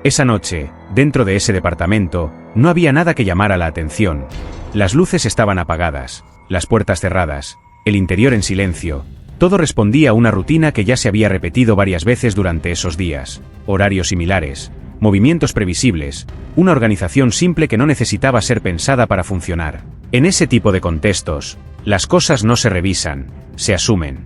Esa noche, dentro de ese departamento, no había nada que llamara la atención. Las luces estaban apagadas, las puertas cerradas, el interior en silencio. Todo respondía a una rutina que ya se había repetido varias veces durante esos días. Horarios similares, movimientos previsibles, una organización simple que no necesitaba ser pensada para funcionar. En ese tipo de contextos, las cosas no se revisan, se asumen.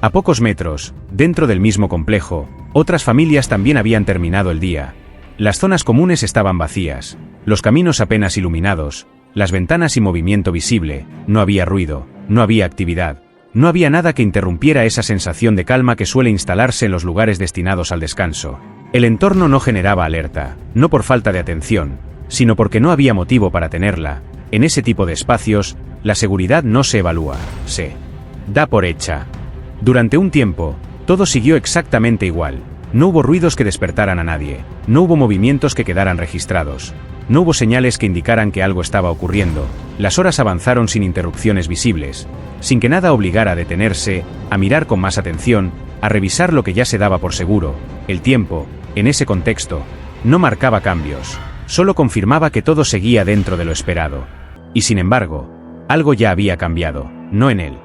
A pocos metros, dentro del mismo complejo, otras familias también habían terminado el día. Las zonas comunes estaban vacías, los caminos apenas iluminados, las ventanas sin movimiento visible, no había ruido, no había actividad, no había nada que interrumpiera esa sensación de calma que suele instalarse en los lugares destinados al descanso. El entorno no generaba alerta, no por falta de atención, sino porque no había motivo para tenerla. En ese tipo de espacios, la seguridad no se evalúa, se da por hecha. Durante un tiempo, todo siguió exactamente igual. No hubo ruidos que despertaran a nadie, no hubo movimientos que quedaran registrados, no hubo señales que indicaran que algo estaba ocurriendo. Las horas avanzaron sin interrupciones visibles, sin que nada obligara a detenerse, a mirar con más atención, a revisar lo que ya se daba por seguro. El tiempo, en ese contexto, no marcaba cambios, solo confirmaba que todo seguía dentro de lo esperado. Y sin embargo, algo ya había cambiado, no en el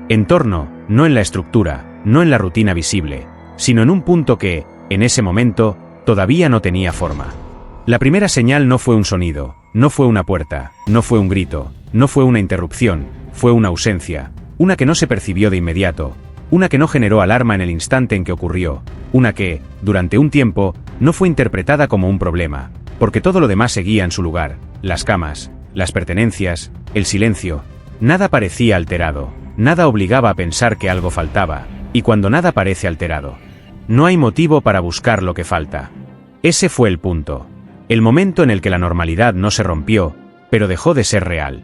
entorno, no en la estructura, no en la rutina visible, sino en un punto que, en ese momento, todavía no tenía forma. La primera señal no fue un sonido, no fue una puerta, no fue un grito, no fue una interrupción, fue una ausencia, una que no se percibió de inmediato, una que no generó alarma en el instante en que ocurrió, una que, durante un tiempo, no fue interpretada como un problema, porque todo lo demás seguía en su lugar, las camas, las pertenencias, el silencio. Nada parecía alterado, nada obligaba a pensar que algo faltaba, y cuando nada parece alterado, no hay motivo para buscar lo que falta. Ese fue el punto. El momento en el que la normalidad no se rompió, pero dejó de ser real.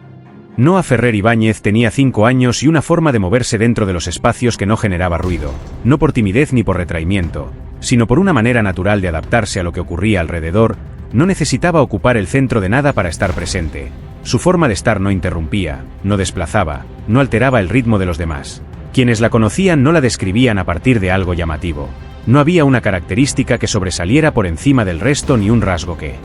Noa Ferrer Ibáñez tenía 5 años y una forma de moverse dentro de los espacios que no generaba ruido, no por timidez ni por retraimiento, sino por una manera natural de adaptarse a lo que ocurría alrededor. No necesitaba ocupar el centro de nada para estar presente. Su forma de estar no interrumpía, no desplazaba, no alteraba el ritmo de los demás. Quienes la conocían no la describían a partir de algo llamativo. No había una característica que sobresaliera por encima del resto ni un rasgo que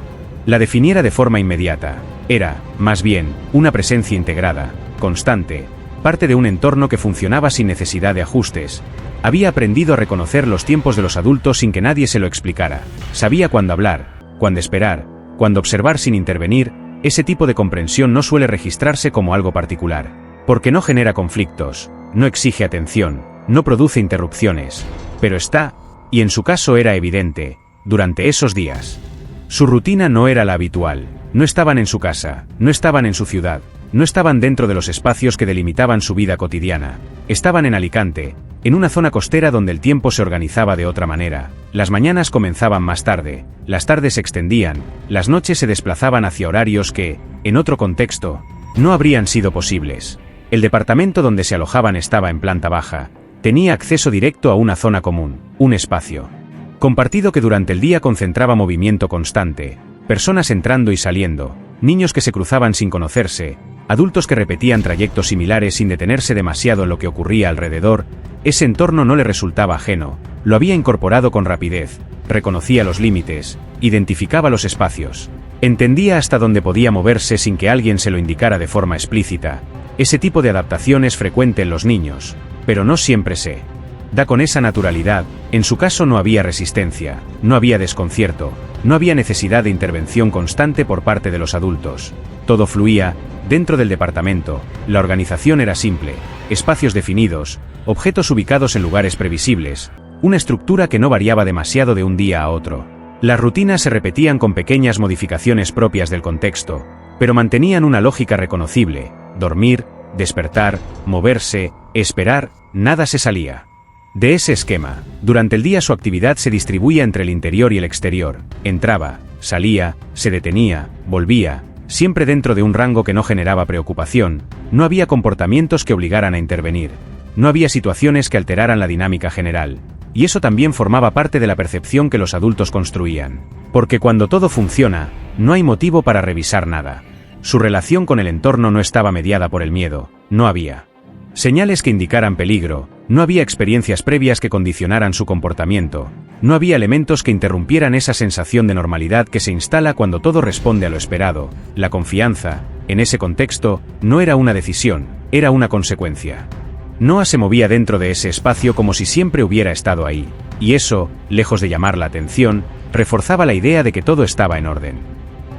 la definiera de forma inmediata. Era, más bien, una presencia integrada, constante, parte de un entorno que funcionaba sin necesidad de ajustes. Había aprendido a reconocer los tiempos de los adultos sin que nadie se lo explicara. Sabía cuándo hablar, cuándo esperar, cuándo observar sin intervenir. Ese tipo de comprensión no suele registrarse como algo particular, porque no genera conflictos, no exige atención, no produce interrupciones, pero está, y en su caso era evidente, durante esos días. Su rutina no era la habitual, no estaban en su casa, no estaban en su ciudad, no estaban dentro de los espacios que delimitaban su vida cotidiana, estaban en Alicante, en una zona costera donde el tiempo se organizaba de otra manera. Las mañanas comenzaban más tarde, las tardes se extendían, las noches se desplazaban hacia horarios que, en otro contexto, no habrían sido posibles. El departamento donde se alojaban estaba en planta baja, tenía acceso directo a una zona común, un espacio compartido que durante el día concentraba movimiento constante, personas entrando y saliendo, niños que se cruzaban sin conocerse, adultos que repetían trayectos similares sin detenerse demasiado en lo que ocurría alrededor. Ese entorno no le resultaba ajeno, lo había incorporado con rapidez, reconocía los límites, identificaba los espacios, entendía hasta dónde podía moverse sin que alguien se lo indicara de forma explícita. Ese tipo de adaptación es frecuente en los niños, pero no siempre se da con esa naturalidad. En su caso no había resistencia, no había desconcierto, no había necesidad de intervención constante por parte de los adultos. Todo fluía dentro del departamento, la organización era simple, espacios definidos, objetos ubicados en lugares previsibles, una estructura que no variaba demasiado de un día a otro. Las rutinas se repetían con pequeñas modificaciones propias del contexto, pero mantenían una lógica reconocible: dormir, despertar, moverse, esperar. Nada se salía de ese esquema. Durante el día su actividad se distribuía entre el interior y el exterior, entraba, salía, se detenía, volvía, siempre dentro de un rango que no generaba preocupación. No había comportamientos que obligaran a intervenir, no había situaciones que alteraran la dinámica general, y eso también formaba parte de la percepción que los adultos construían, porque cuando todo funciona, no hay motivo para revisar nada. Su relación con el entorno no estaba mediada por el miedo, no había señales que indicaran peligro, No había experiencias previas que condicionaran su comportamiento, no había elementos que interrumpieran esa sensación de normalidad que se instala cuando todo responde a lo esperado. La confianza, en ese contexto, no era una decisión, era una consecuencia. Noah se movía dentro de ese espacio como si siempre hubiera estado ahí, y eso, lejos de llamar la atención, reforzaba la idea de que todo estaba en orden.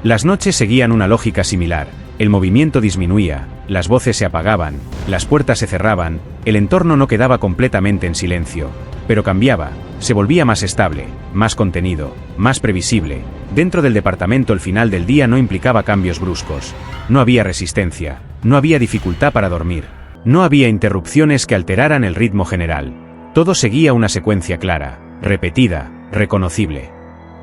Las noches seguían una lógica similar, el movimiento disminuía, las voces se apagaban, las puertas se cerraban, el entorno no quedaba completamente en silencio, pero cambiaba, se volvía más estable, más contenido, más previsible. Dentro del departamento el final del día no implicaba cambios bruscos, no había resistencia, no había dificultad para dormir, no había interrupciones que alteraran el ritmo general. Todo seguía una secuencia clara, repetida, reconocible.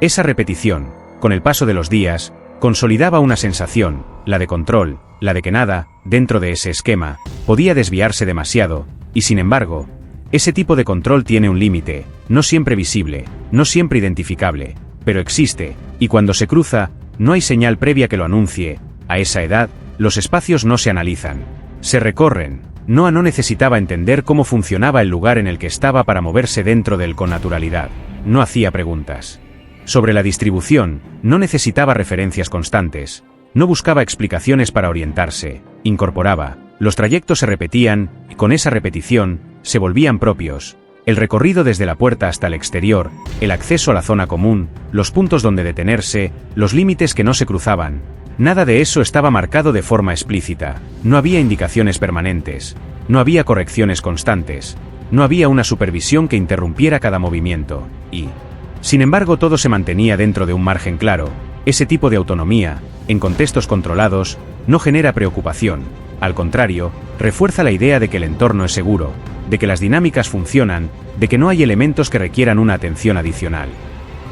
Esa repetición, con el paso de los días, consolidaba una sensación, la de control, la de que nada, dentro de ese esquema, podía desviarse demasiado, y sin embargo, ese tipo de control tiene un límite, no siempre visible, no siempre identificable, pero existe, y cuando se cruza, no hay señal previa que lo anuncie. A esa edad, los espacios no se analizan, se recorren. Noah no necesitaba entender cómo funcionaba el lugar en el que estaba para moverse dentro de él con naturalidad, no hacía preguntas. Sobre la distribución, no necesitaba referencias constantes, no buscaba explicaciones para orientarse, incorporaba, los trayectos se repetían, y con esa repetición, se volvían propios. El recorrido desde la puerta hasta el exterior, el acceso a la zona común, los puntos donde detenerse, los límites que no se cruzaban. Nada de eso estaba marcado de forma explícita, no había indicaciones permanentes, no había correcciones constantes, no había una supervisión que interrumpiera cada movimiento, y, sin embargo, todo se mantenía dentro de un margen claro. Ese tipo de autonomía, en contextos controlados, no genera preocupación, al contrario, refuerza la idea de que el entorno es seguro, de que las dinámicas funcionan, de que no hay elementos que requieran una atención adicional.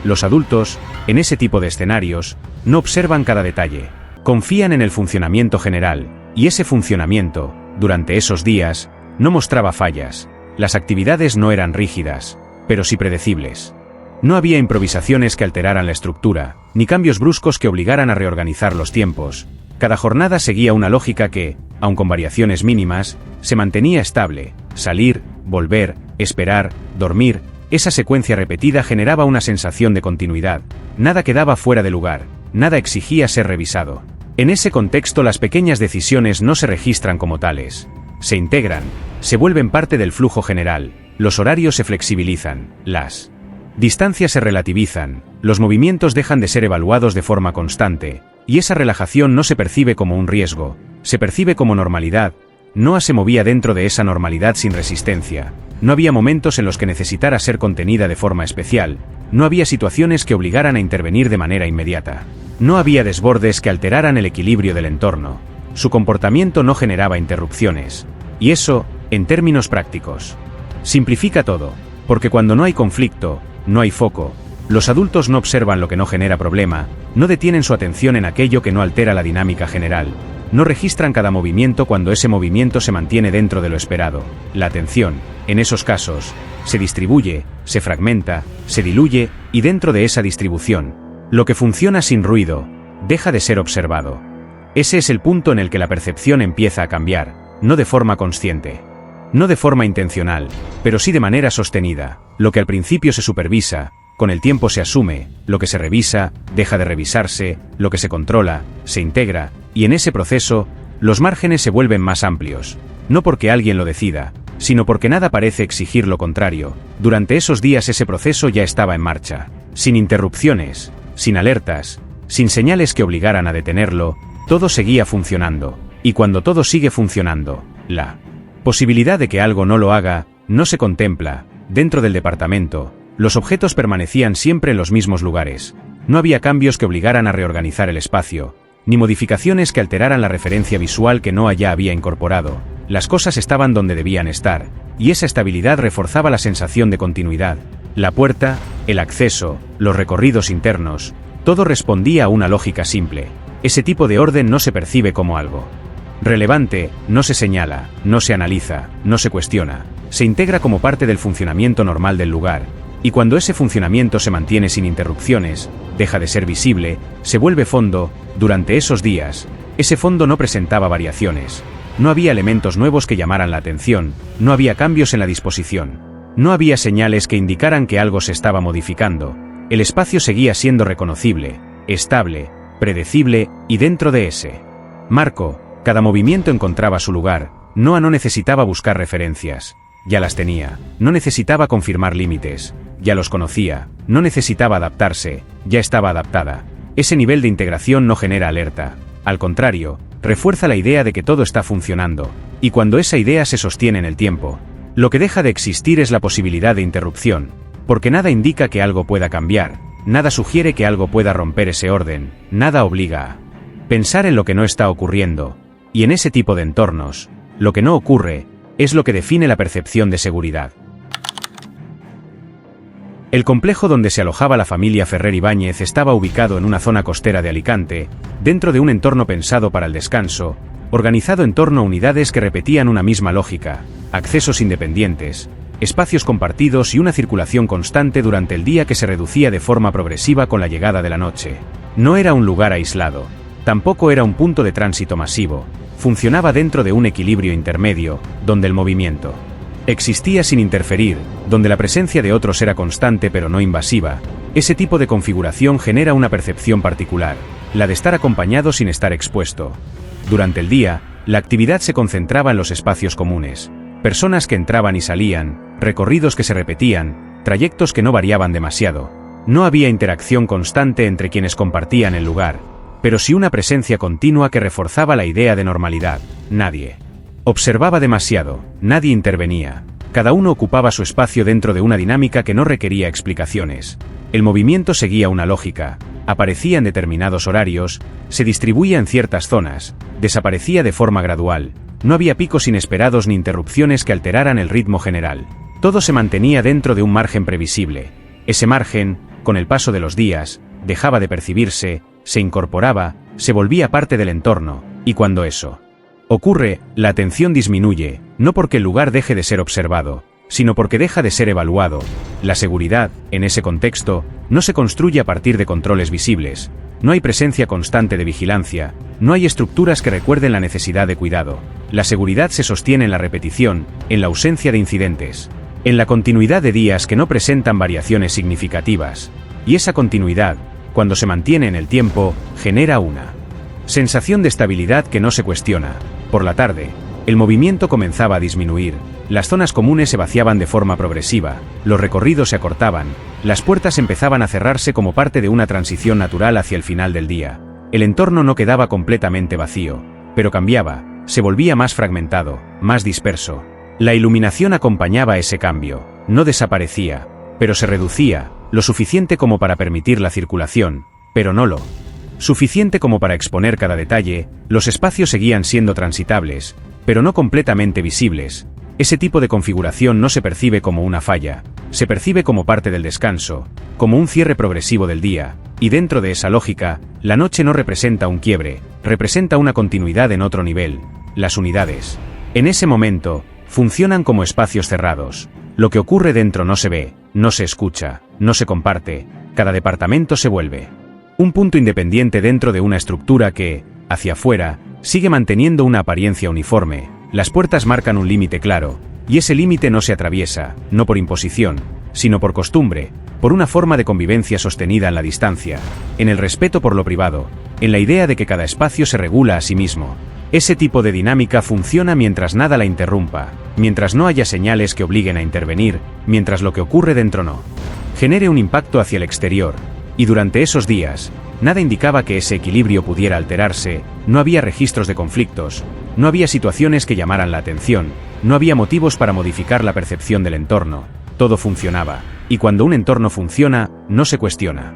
Los adultos, en ese tipo de escenarios, no observan cada detalle, confían en el funcionamiento general, y ese funcionamiento, durante esos días, no mostraba fallas. Las actividades no eran rígidas, pero sí predecibles. No había improvisaciones que alteraran la estructura, ni cambios bruscos que obligaran a reorganizar los tiempos. Cada jornada seguía una lógica que, aun con variaciones mínimas, se mantenía estable. Salir, volver, esperar, dormir. Esa secuencia repetida generaba una sensación de continuidad. Nada quedaba fuera de lugar, nada exigía ser revisado. En ese contexto las pequeñas decisiones no se registran como tales. Se integran, se vuelven parte del flujo general, los horarios se flexibilizan, las distancias se relativizan, los movimientos dejan de ser evaluados de forma constante, y esa relajación no se percibe como un riesgo, se percibe como normalidad. Noah se movía dentro de esa normalidad sin resistencia. No había momentos en los que necesitara ser contenida de forma especial, no había situaciones que obligaran a intervenir de manera inmediata. No había desbordes que alteraran el equilibrio del entorno. Su comportamiento no generaba interrupciones. Y eso, en términos prácticos, simplifica todo, porque cuando no hay conflicto, no hay foco. Los adultos no observan lo que no genera problema, no detienen su atención en aquello que no altera la dinámica general, no registran cada movimiento cuando ese movimiento se mantiene dentro de lo esperado. La atención, en esos casos, se distribuye, se fragmenta, se diluye, y dentro de esa distribución, lo que funciona sin ruido, deja de ser observado. Ese es el punto en el que la percepción empieza a cambiar, no de forma consciente, no de forma intencional, pero sí de manera sostenida. Lo que al principio se supervisa, con el tiempo se asume, lo que se revisa, deja de revisarse, lo que se controla, se integra, y en ese proceso, los márgenes se vuelven más amplios, no porque alguien lo decida, sino porque nada parece exigir lo contrario. Durante esos días ese proceso ya estaba en marcha, sin interrupciones, sin alertas, sin señales que obligaran a detenerlo, todo seguía funcionando, y cuando todo sigue funcionando, la posibilidad de que algo no lo haga, no se contempla. Dentro del departamento, los objetos permanecían siempre en los mismos lugares, no había cambios que obligaran a reorganizar el espacio, ni modificaciones que alteraran la referencia visual que Noah ya había incorporado. Las cosas estaban donde debían estar, y esa estabilidad reforzaba la sensación de continuidad. La puerta, el acceso, los recorridos internos, todo respondía a una lógica simple. Ese tipo de orden no se percibe como algo relevante, no se señala, no se analiza, no se cuestiona, se integra como parte del funcionamiento normal del lugar, y cuando ese funcionamiento se mantiene sin interrupciones, deja de ser visible, se vuelve fondo. Durante esos días, ese fondo no presentaba variaciones, no había elementos nuevos que llamaran la atención, no había cambios en la disposición. No había señales que indicaran que algo se estaba modificando. El espacio seguía siendo reconocible, estable, predecible, y dentro de ese marco, cada movimiento encontraba su lugar. Noah no necesitaba buscar referencias, ya las tenía. No necesitaba confirmar límites, ya los conocía. No necesitaba adaptarse, ya estaba adaptada. Ese nivel de integración no genera alerta. Al contrario, refuerza la idea de que todo está funcionando, y cuando esa idea se sostiene en el tiempo, lo que deja de existir es la posibilidad de interrupción, porque nada indica que algo pueda cambiar, nada sugiere que algo pueda romper ese orden, nada obliga a pensar en lo que no está ocurriendo, y en ese tipo de entornos, lo que no ocurre es lo que define la percepción de seguridad. El complejo donde se alojaba la familia Ferrer Ibáñez estaba ubicado en una zona costera de Alicante, dentro de un entorno pensado para el descanso, organizado en torno a unidades que repetían una misma lógica, accesos independientes, espacios compartidos y una circulación constante durante el día que se reducía de forma progresiva con la llegada de la noche. No era un lugar aislado, tampoco era un punto de tránsito masivo, funcionaba dentro de un equilibrio intermedio, donde el movimiento existía sin interferir, donde la presencia de otros era constante pero no invasiva. Ese tipo de configuración genera una percepción particular, la de estar acompañado sin estar expuesto. Durante el día, la actividad se concentraba en los espacios comunes, personas que entraban y salían, recorridos que se repetían, trayectos que no variaban demasiado. No había interacción constante entre quienes compartían el lugar, pero sí una presencia continua que reforzaba la idea de normalidad. Nadie observaba demasiado, nadie intervenía, cada uno ocupaba su espacio dentro de una dinámica que no requería explicaciones. El movimiento seguía una lógica, aparecía en determinados horarios, se distribuía en ciertas zonas, desaparecía de forma gradual, no había picos inesperados ni interrupciones que alteraran el ritmo general. Todo se mantenía dentro de un margen previsible. Ese margen, con el paso de los días, dejaba de percibirse, se incorporaba, se volvía parte del entorno, y cuando eso ocurre, la atención disminuye, no porque el lugar deje de ser observado, sino porque deja de ser evaluado. La seguridad, en ese contexto, no se construye a partir de controles visibles, no hay presencia constante de vigilancia, no hay estructuras que recuerden la necesidad de cuidado. La seguridad se sostiene en la repetición, en la ausencia de incidentes, en la continuidad de días que no presentan variaciones significativas, y esa continuidad, cuando se mantiene en el tiempo, genera una sensación de estabilidad que no se cuestiona. Por la tarde, el movimiento comenzaba a disminuir, las zonas comunes se vaciaban de forma progresiva, los recorridos se acortaban, las puertas empezaban a cerrarse como parte de una transición natural hacia el final del día. El entorno no quedaba completamente vacío, pero cambiaba, se volvía más fragmentado, más disperso. La iluminación acompañaba ese cambio, no desaparecía, pero se reducía, lo suficiente como para permitir la circulación, pero no lo suficiente como para exponer cada detalle. Los espacios seguían siendo transitables, pero no completamente visibles. Ese tipo de configuración no se percibe como una falla, se percibe como parte del descanso, como un cierre progresivo del día, y dentro de esa lógica, la noche no representa un quiebre, representa una continuidad en otro nivel. Las unidades, en ese momento, funcionan como espacios cerrados. Lo que ocurre dentro no se ve, no se escucha, no se comparte, cada departamento se vuelve un punto independiente dentro de una estructura que, hacia afuera, sigue manteniendo una apariencia uniforme. Las puertas marcan un límite claro, y ese límite no se atraviesa, no por imposición, sino por costumbre, por una forma de convivencia sostenida en la distancia, en el respeto por lo privado, en la idea de que cada espacio se regula a sí mismo. Ese tipo de dinámica funciona mientras nada la interrumpa, mientras no haya señales que obliguen a intervenir, mientras lo que ocurre dentro no genere un impacto hacia el exterior. Y durante esos días, nada indicaba que ese equilibrio pudiera alterarse, no había registros de conflictos, no había situaciones que llamaran la atención, no había motivos para modificar la percepción del entorno, todo funcionaba, y cuando un entorno funciona, no se cuestiona.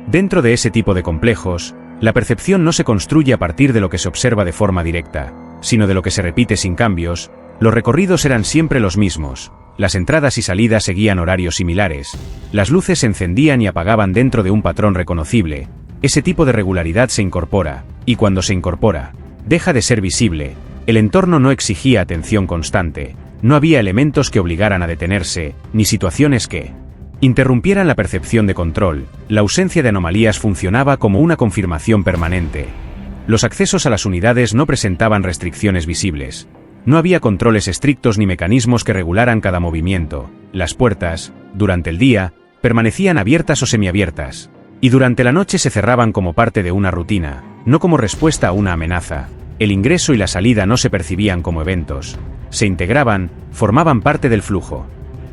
Dentro de ese tipo de complejos, la percepción no se construye a partir de lo que se observa de forma directa, sino de lo que se repite sin cambios. Los recorridos eran siempre los mismos, las entradas y salidas seguían horarios similares, las luces se encendían y apagaban dentro de un patrón reconocible. Ese tipo de regularidad se incorpora, y cuando se incorpora, deja de ser visible. El entorno no exigía atención constante, no había elementos que obligaran a detenerse, ni situaciones que interrumpieran la percepción de control. La ausencia de anomalías funcionaba como una confirmación permanente. Los accesos a las unidades no presentaban restricciones visibles. No había controles estrictos ni mecanismos que regularan cada movimiento. Las puertas, durante el día, permanecían abiertas o semiabiertas. Y durante la noche se cerraban como parte de una rutina, no como respuesta a una amenaza. El ingreso y la salida no se percibían como eventos. Se integraban, formaban parte del flujo.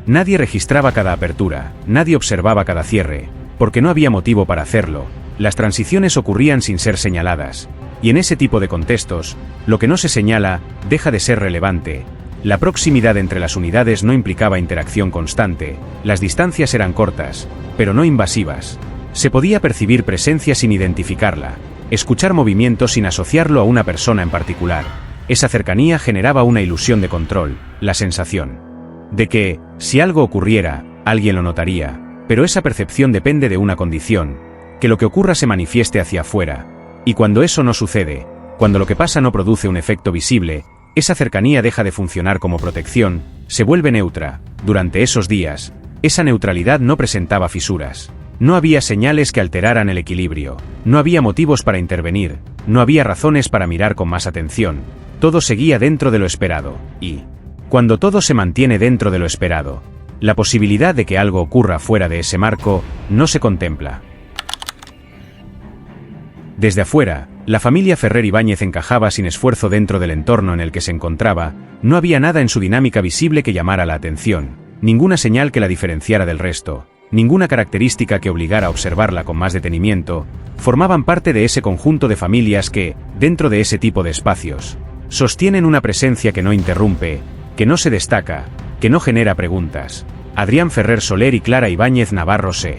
Nadie registraba cada apertura, nadie observaba cada cierre, porque no había motivo para hacerlo. Las transiciones ocurrían sin ser señaladas. Y en ese tipo de contextos, lo que no se señala, deja de ser relevante. La proximidad entre las unidades no implicaba interacción constante, las distancias eran cortas, pero no invasivas. Se podía percibir presencia sin identificarla, escuchar movimiento sin asociarlo a una persona en particular. Esa cercanía generaba una ilusión de control, la sensación de que, si algo ocurriera, alguien lo notaría, pero esa percepción depende de una condición, que lo que ocurra se manifieste hacia afuera. Y cuando eso no sucede, cuando lo que pasa no produce un efecto visible, esa cercanía deja de funcionar como protección, se vuelve neutra. Durante esos días, esa neutralidad no presentaba fisuras. No había señales que alteraran el equilibrio, no había motivos para intervenir, no había razones para mirar con más atención. Todo seguía dentro de lo esperado, y cuando todo se mantiene dentro de lo esperado, la posibilidad de que algo ocurra fuera de ese marco no se contempla. Desde afuera, la familia Ferrer Ibáñez encajaba sin esfuerzo dentro del entorno en el que se encontraba, no había nada en su dinámica visible que llamara la atención, ninguna señal que la diferenciara del resto, ninguna característica que obligara a observarla con más detenimiento. Formaban parte de ese conjunto de familias que, dentro de ese tipo de espacios, sostienen una presencia que no interrumpe, que no se destaca, que no genera preguntas. Adrián Ferrer Soler y Clara Ibáñez Navarro se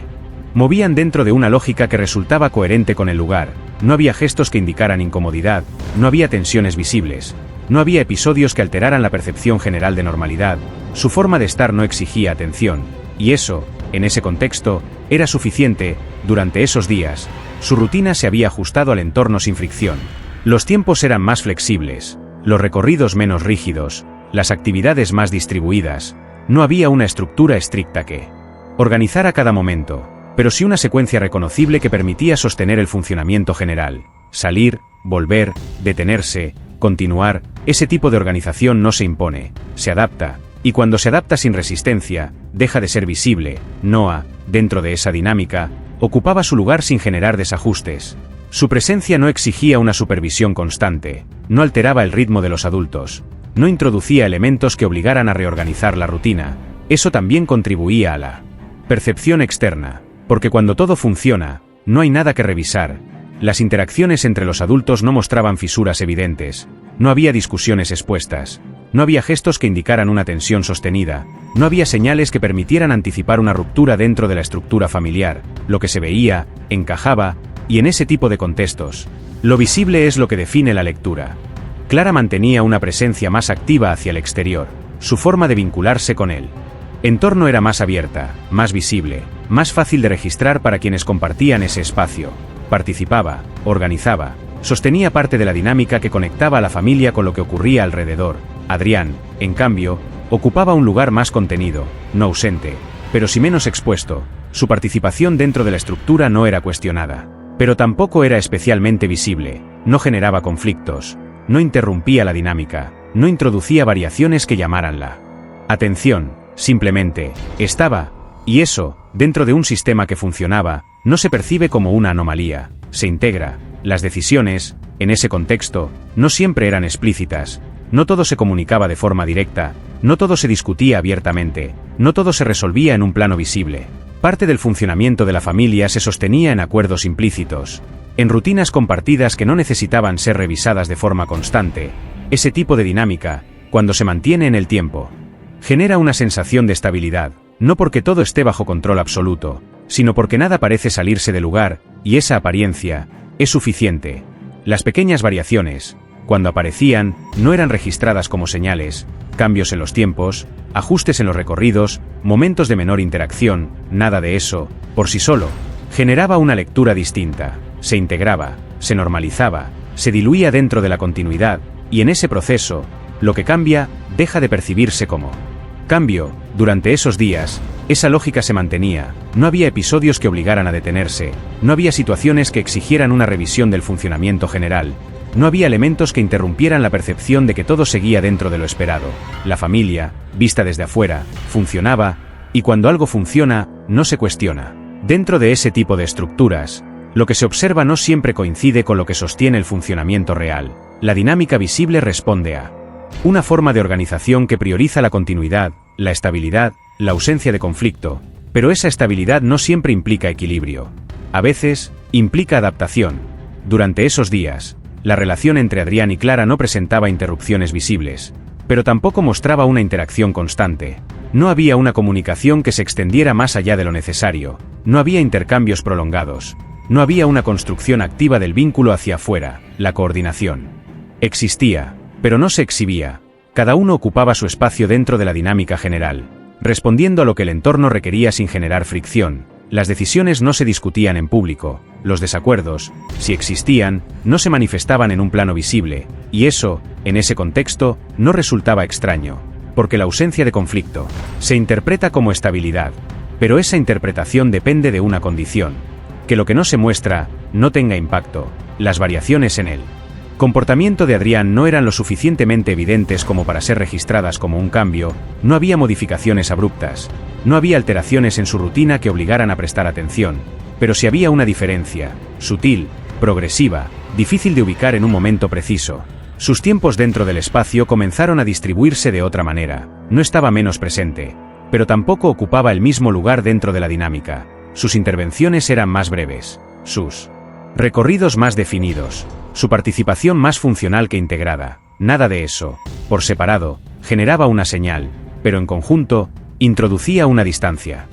movían dentro de una lógica que resultaba coherente con el lugar. No había gestos que indicaran incomodidad, no había tensiones visibles, no había episodios que alteraran la percepción general de normalidad. Su forma de estar no exigía atención, y eso, en ese contexto, era suficiente. Durante esos días, su rutina se había ajustado al entorno sin fricción. Los tiempos eran más flexibles, los recorridos menos rígidos, las actividades más distribuidas. No había una estructura estricta que organizara cada momento, pero sí una secuencia reconocible que permitía sostener el funcionamiento general. Salir, volver, detenerse, continuar. Ese tipo de organización no se impone, se adapta, y cuando se adapta sin resistencia, deja de ser visible. Noah, dentro de esa dinámica, ocupaba su lugar sin generar desajustes. Su presencia no exigía una supervisión constante, no alteraba el ritmo de los adultos, no introducía elementos que obligaran a reorganizar la rutina. Eso también contribuía a la percepción externa, porque cuando todo funciona, no hay nada que revisar. Las interacciones entre los adultos no mostraban fisuras evidentes, no había discusiones expuestas, no había gestos que indicaran una tensión sostenida, no había señales que permitieran anticipar una ruptura dentro de la estructura familiar. Lo que se veía, encajaba, y en ese tipo de contextos, lo visible es lo que define la lectura. Clara mantenía una presencia más activa hacia el exterior, su forma de vincularse con él entorno era más abierta, más visible, más fácil de registrar para quienes compartían ese espacio. Participaba, organizaba, sostenía parte de la dinámica que conectaba a la familia con lo que ocurría alrededor. Adrián, en cambio, ocupaba un lugar más contenido, no ausente, pero sí menos expuesto. Su participación dentro de la estructura no era cuestionada, pero tampoco era especialmente visible, no generaba conflictos, no interrumpía la dinámica, no introducía variaciones que llamaran la atención. Simplemente, estaba, y eso, dentro de un sistema que funcionaba, no se percibe como una anomalía, se integra. Las decisiones, en ese contexto, no siempre eran explícitas, no todo se comunicaba de forma directa, no todo se discutía abiertamente, no todo se resolvía en un plano visible. Parte del funcionamiento de la familia se sostenía en acuerdos implícitos, en rutinas compartidas que no necesitaban ser revisadas de forma constante. Ese tipo de dinámica, cuando se mantiene en el tiempo, genera una sensación de estabilidad, no porque todo esté bajo control absoluto, sino porque nada parece salirse de lugar, y esa apariencia es suficiente. Las pequeñas variaciones, cuando aparecían, no eran registradas como señales, cambios en los tiempos, ajustes en los recorridos, momentos de menor interacción. Nada de eso, por sí solo, generaba una lectura distinta, se integraba, se normalizaba, se diluía dentro de la continuidad, y en ese proceso, lo que cambia, deja de percibirse como Cambio, durante esos días, esa lógica se mantenía, no había episodios que obligaran a detenerse, no había situaciones que exigieran una revisión del funcionamiento general, no había elementos que interrumpieran la percepción de que todo seguía dentro de lo esperado. La familia, vista desde afuera, funcionaba, y cuando algo funciona, no se cuestiona. Dentro de ese tipo de estructuras, lo que se observa no siempre coincide con lo que sostiene el funcionamiento real. La dinámica visible responde a una forma de organización que prioriza la continuidad, la estabilidad, la ausencia de conflicto, pero esa estabilidad no siempre implica equilibrio. A veces, implica adaptación. Durante esos días, la relación entre Adrián y Clara no presentaba interrupciones visibles, pero tampoco mostraba una interacción constante. No había una comunicación que se extendiera más allá de lo necesario, no había intercambios prolongados, no había una construcción activa del vínculo hacia afuera, la coordinación. Existía, pero no se exhibía. Cada uno ocupaba su espacio dentro de la dinámica general, respondiendo a lo que el entorno requería sin generar fricción. Las decisiones no se discutían en público, los desacuerdos, si existían, no se manifestaban en un plano visible, y eso, en ese contexto, no resultaba extraño, porque la ausencia de conflicto se interpreta como estabilidad, pero esa interpretación depende de una condición: que lo que no se muestra no tenga impacto. Las variaciones en el comportamiento de Adrián no eran lo suficientemente evidentes como para ser registradas como un cambio, no había modificaciones abruptas, no había alteraciones en su rutina que obligaran a prestar atención, pero sí había una diferencia, sutil, progresiva, difícil de ubicar en un momento preciso. Sus tiempos dentro del espacio comenzaron a distribuirse de otra manera, no estaba menos presente, pero tampoco ocupaba el mismo lugar dentro de la dinámica. Sus intervenciones eran más breves, sus recorridos más definidos, su participación más funcional que integrada. Nada de eso, por separado, generaba una señal, pero en conjunto, introducía una distancia.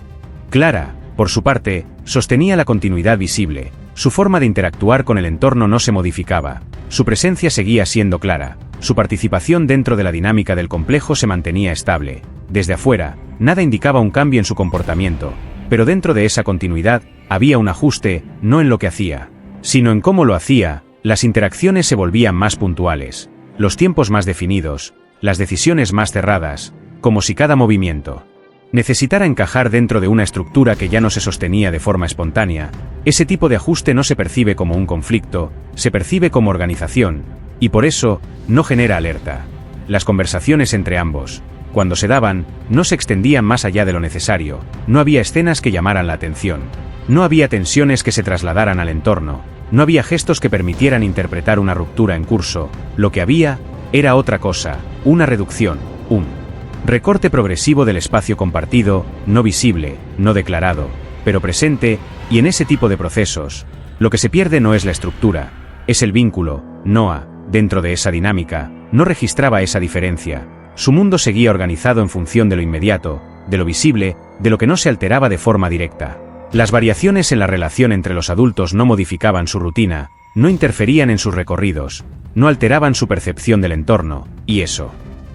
Clara, por su parte, sostenía la continuidad visible, su forma de interactuar con el entorno no se modificaba, su presencia seguía siendo clara, su participación dentro de la dinámica del complejo se mantenía estable. Desde afuera, nada indicaba un cambio en su comportamiento, pero dentro de esa continuidad, había un ajuste, no en lo que hacía, sino en cómo lo hacía. Las interacciones se volvían más puntuales, los tiempos más definidos, las decisiones más cerradas, como si cada movimiento necesitara encajar dentro de una estructura que ya no se sostenía de forma espontánea. Ese tipo de ajuste no se percibe como un conflicto, se percibe como organización, y por eso, no genera alerta. Las conversaciones entre ambos, cuando se daban, no se extendían más allá de lo necesario, no había escenas que llamaran la atención, no había tensiones que se trasladaran al entorno, no había gestos que permitieran interpretar una ruptura en curso. Lo que había era otra cosa, una reducción, un recorte progresivo del espacio compartido, no visible, no declarado, pero presente, y en ese tipo de procesos, lo que se pierde no es la estructura, es el vínculo. Noah, dentro de esa dinámica, no registraba esa diferencia. Su mundo seguía organizado en función de lo inmediato, de lo visible, de lo que no se alteraba de forma directa. Las variaciones en la relación entre los adultos no modificaban su rutina, no interferían en sus recorridos, no alteraban su percepción del entorno, y eso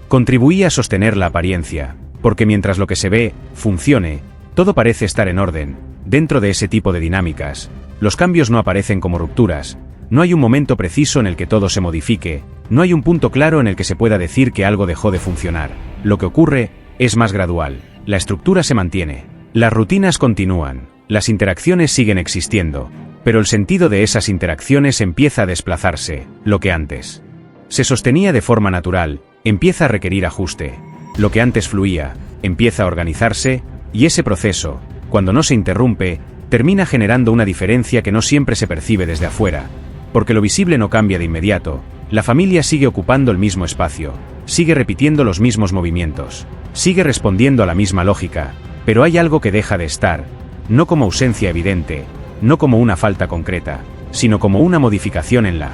contribuía a sostener la apariencia, porque mientras lo que se ve funcione, todo parece estar en orden. Dentro de ese tipo de dinámicas, los cambios no aparecen como rupturas, no hay un momento preciso en el que todo se modifique, no hay un punto claro en el que se pueda decir que algo dejó de funcionar. Lo que ocurre es más gradual, la estructura se mantiene, las rutinas continúan, las interacciones siguen existiendo, pero el sentido de esas interacciones empieza a desplazarse. Lo que antes se sostenía de forma natural, empieza a requerir ajuste. Lo que antes fluía, empieza a organizarse, y ese proceso, cuando no se interrumpe, termina generando una diferencia que no siempre se percibe desde afuera, porque lo visible no cambia de inmediato. La familia sigue ocupando el mismo espacio, sigue repitiendo los mismos movimientos, sigue respondiendo a la misma lógica, pero hay algo que deja de estar, no como ausencia evidente, no como una falta concreta, sino como una modificación en la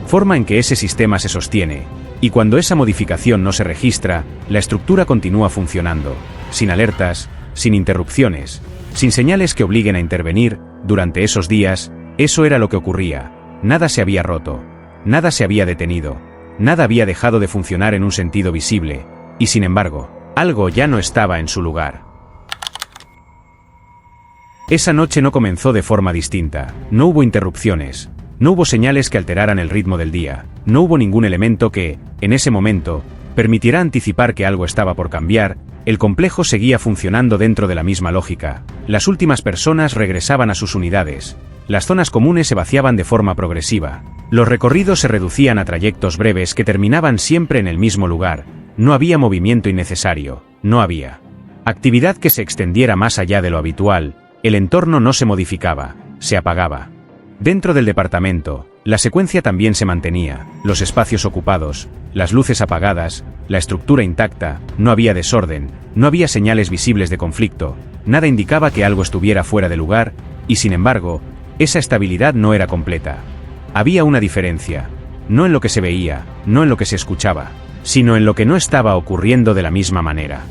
forma en que ese sistema se sostiene, y cuando esa modificación no se registra, la estructura continúa funcionando, sin alertas, sin interrupciones, sin señales que obliguen a intervenir. Durante esos días, eso era lo que ocurría, nada se había roto, nada se había detenido, nada había dejado de funcionar en un sentido visible, y sin embargo, algo ya no estaba en su lugar. Esa noche no comenzó de forma distinta, no hubo interrupciones, no hubo señales que alteraran el ritmo del día, no hubo ningún elemento que, en ese momento, permitirá anticipar que algo estaba por cambiar. El complejo seguía funcionando dentro de la misma lógica. Las últimas personas regresaban a sus unidades. Las zonas comunes se vaciaban de forma progresiva. Los recorridos se reducían a trayectos breves que terminaban siempre en el mismo lugar. No había movimiento innecesario. No había actividad que se extendiera más allá de lo habitual. El entorno no se modificaba, se apagaba. Dentro del departamento, la secuencia también se mantenía, los espacios ocupados, las luces apagadas, la estructura intacta, no había desorden, no había señales visibles de conflicto, nada indicaba que algo estuviera fuera de lugar, y sin embargo, esa estabilidad no era completa. Había una diferencia, no en lo que se veía, no en lo que se escuchaba, sino en lo que no estaba ocurriendo de la misma manera.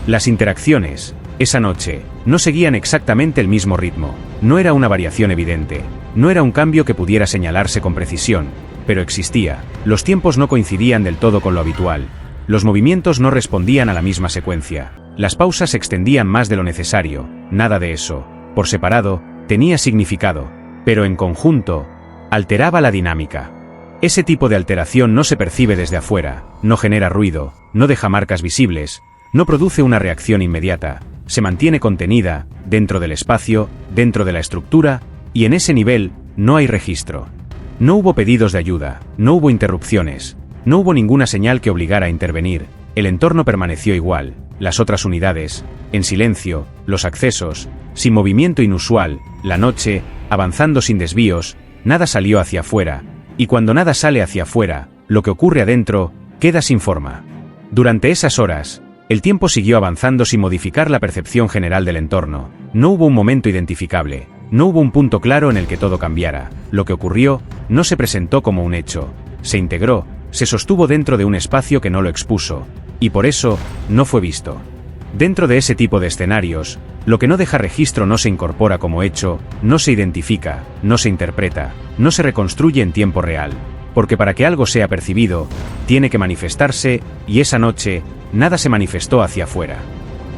Las interacciones, esa noche, no seguían exactamente el mismo ritmo, no era una variación evidente, no era un cambio que pudiera señalarse con precisión, pero existía. Los tiempos no coincidían del todo con lo habitual, los movimientos no respondían a la misma secuencia, las pausas se extendían más de lo necesario, nada de eso, por separado, tenía significado, pero en conjunto, alteraba la dinámica. Ese tipo de alteración no se percibe desde afuera, no genera ruido, no deja marcas visibles, no produce una reacción inmediata, se mantiene contenida, dentro del espacio, dentro de la estructura, y en ese nivel, no hay registro. No hubo pedidos de ayuda, no hubo interrupciones, no hubo ninguna señal que obligara a intervenir, el entorno permaneció igual, las otras unidades, en silencio, los accesos, sin movimiento inusual, la noche, avanzando sin desvíos, nada salió hacia afuera, y cuando nada sale hacia afuera, lo que ocurre adentro, queda sin forma. Durante esas horas, el tiempo siguió avanzando sin modificar la percepción general del entorno, no hubo un momento identificable, no hubo un punto claro en el que todo cambiara, lo que ocurrió, no se presentó como un hecho, se integró, se sostuvo dentro de un espacio que no lo expuso, y por eso, no fue visto. Dentro de ese tipo de escenarios, lo que no deja registro no se incorpora como hecho, no se identifica, no se interpreta, no se reconstruye en tiempo real, porque para que algo sea percibido, tiene que manifestarse, y esa noche, nada se manifestó hacia afuera.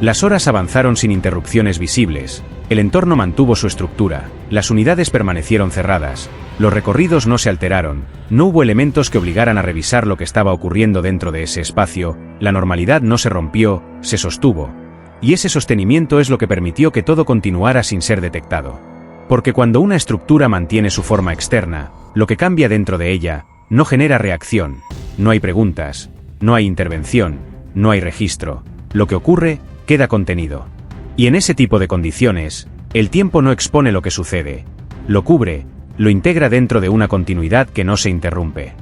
Las horas avanzaron sin interrupciones visibles, el entorno mantuvo su estructura, las unidades permanecieron cerradas, los recorridos no se alteraron, no hubo elementos que obligaran a revisar lo que estaba ocurriendo dentro de ese espacio, la normalidad no se rompió, se sostuvo. Y ese sostenimiento es lo que permitió que todo continuara sin ser detectado. Porque cuando una estructura mantiene su forma externa, lo que cambia dentro de ella, no genera reacción, no hay preguntas, no hay intervención, no hay registro, lo que ocurre, queda contenido. Y en ese tipo de condiciones, el tiempo no expone lo que sucede, lo cubre, lo integra dentro de una continuidad que no se interrumpe.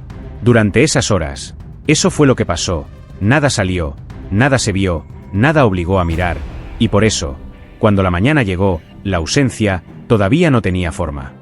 Durante esas horas, eso fue lo que pasó, nada salió, nada se vio, nada obligó a mirar, y por eso, cuando la mañana llegó, la ausencia, todavía no tenía forma.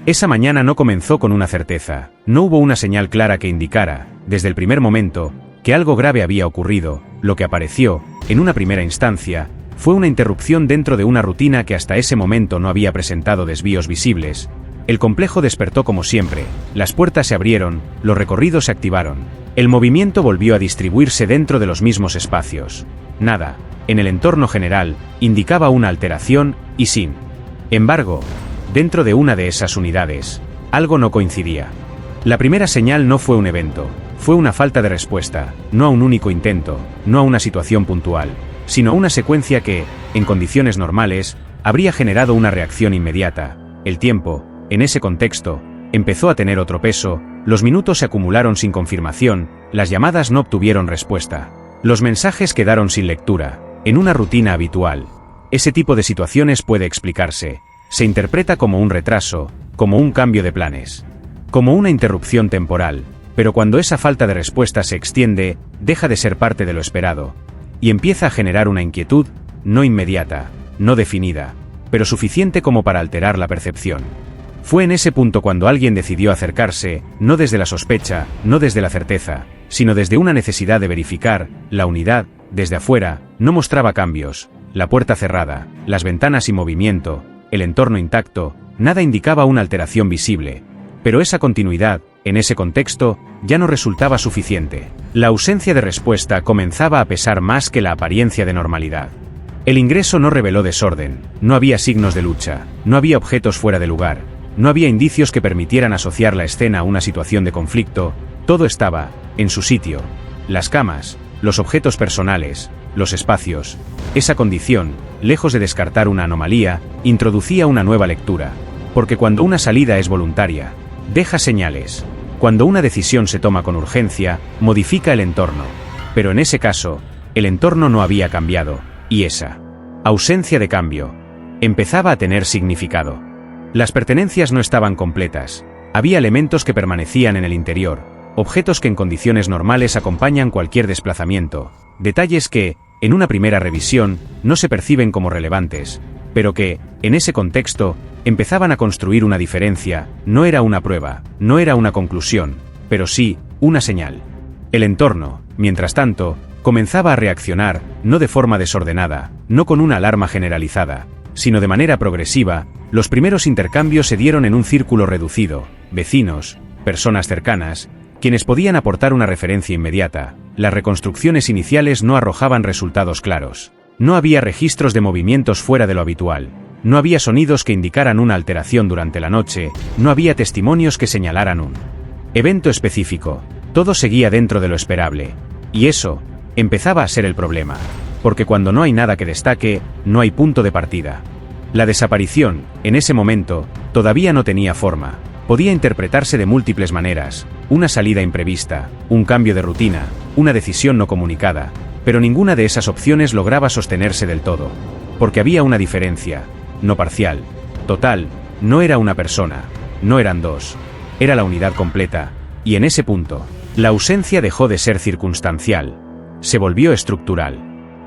Esa mañana no comenzó con una certeza, no hubo una señal clara que indicara, desde el primer momento, que algo grave había ocurrido. Lo que apareció, en una primera instancia, fue una interrupción dentro de una rutina que hasta ese momento no había presentado desvíos visibles. El complejo despertó como siempre, las puertas se abrieron, los recorridos se activaron, el movimiento volvió a distribuirse dentro de los mismos espacios. Nada, en el entorno general, indicaba una alteración, y sin embargo, dentro de una de esas unidades, algo no coincidía. La primera señal no fue un evento, fue una falta de respuesta, no a un único intento, no a una situación puntual, sino a una secuencia que, en condiciones normales, habría generado una reacción inmediata. El tiempo, en ese contexto, empezó a tener otro peso, los minutos se acumularon sin confirmación, las llamadas no obtuvieron respuesta, los mensajes quedaron sin lectura, en una rutina habitual. Ese tipo de situaciones puede explicarse, se interpreta como un retraso, como un cambio de planes, como una interrupción temporal, pero cuando esa falta de respuesta se extiende, deja de ser parte de lo esperado, y empieza a generar una inquietud, no inmediata, no definida, pero suficiente como para alterar la percepción. Fue en ese punto cuando alguien decidió acercarse, no desde la sospecha, no desde la certeza, sino desde una necesidad de verificar. La unidad, desde afuera, no mostraba cambios, la puerta cerrada, las ventanas sin movimiento, el entorno intacto, nada indicaba una alteración visible, pero esa continuidad, en ese contexto, ya no resultaba suficiente. La ausencia de respuesta comenzaba a pesar más que la apariencia de normalidad. El ingreso no reveló desorden, no había signos de lucha, no había objetos fuera de lugar, no había indicios que permitieran asociar la escena a una situación de conflicto, todo estaba, en su sitio. Las camas, los objetos personales, los espacios. Esa condición, lejos de descartar una anomalía, introducía una nueva lectura. Porque cuando una salida es voluntaria, deja señales. Cuando una decisión se toma con urgencia, modifica el entorno. Pero en ese caso, el entorno no había cambiado, y esa ausencia de cambio empezaba a tener significado. Las pertenencias no estaban completas. Había elementos que permanecían en el interior, objetos que en condiciones normales acompañan cualquier desplazamiento, detalles que, en una primera revisión, no se perciben como relevantes, pero que, en ese contexto, empezaban a construir una diferencia. No era una prueba, no era una conclusión, pero sí, una señal. El entorno, mientras tanto, comenzaba a reaccionar, no de forma desordenada, no con una alarma generalizada, sino de manera progresiva. Los primeros intercambios se dieron en un círculo reducido, vecinos, personas cercanas, quienes podían aportar una referencia inmediata. Las reconstrucciones iniciales no arrojaban resultados claros. No había registros de movimientos fuera de lo habitual. No había sonidos que indicaran una alteración durante la noche, no había testimonios que señalaran un evento específico. Todo seguía dentro de lo esperable. Y eso empezaba a ser el problema. Porque cuando no hay nada que destaque, no hay punto de partida. La desaparición, en ese momento, todavía no tenía forma. Podía interpretarse de múltiples maneras: una salida imprevista, un cambio de rutina, una decisión no comunicada, pero ninguna de esas opciones lograba sostenerse del todo. Porque había una diferencia, no parcial, total. No era una persona, no eran dos, era la unidad completa, y en ese punto, la ausencia dejó de ser circunstancial, se volvió estructural.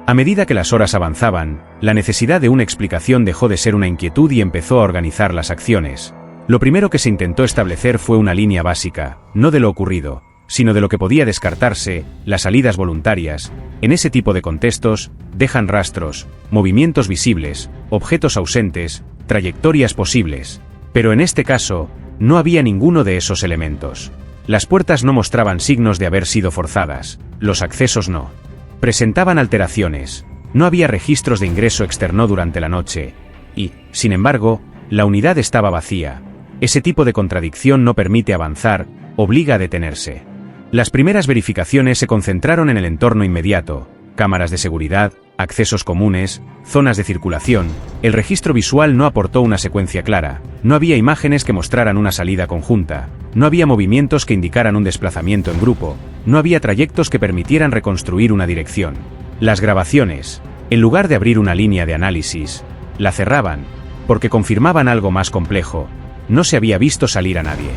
A medida que las horas avanzaban, la necesidad de una explicación dejó de ser una inquietud y empezó a organizar las acciones. Lo primero que se intentó establecer fue una línea básica, no de lo ocurrido, sino de lo que podía descartarse. Las salidas voluntarias, en ese tipo de contextos, dejan rastros, movimientos visibles, objetos ausentes, trayectorias posibles. Pero en este caso, no había ninguno de esos elementos. Las puertas no mostraban signos de haber sido forzadas, los accesos no presentaban alteraciones, no había registros de ingreso externo durante la noche, y, sin embargo, la unidad estaba vacía. Ese tipo de contradicción no permite avanzar, obliga a detenerse. Las primeras verificaciones se concentraron en el entorno inmediato: cámaras de seguridad, accesos comunes, zonas de circulación. El registro visual no aportó una secuencia clara, no había imágenes que mostraran una salida conjunta, no había movimientos que indicaran un desplazamiento en grupo, no había trayectos que permitieran reconstruir una dirección. Las grabaciones, en lugar de abrir una línea de análisis, la cerraban, porque confirmaban algo más complejo: no se había visto salir a nadie.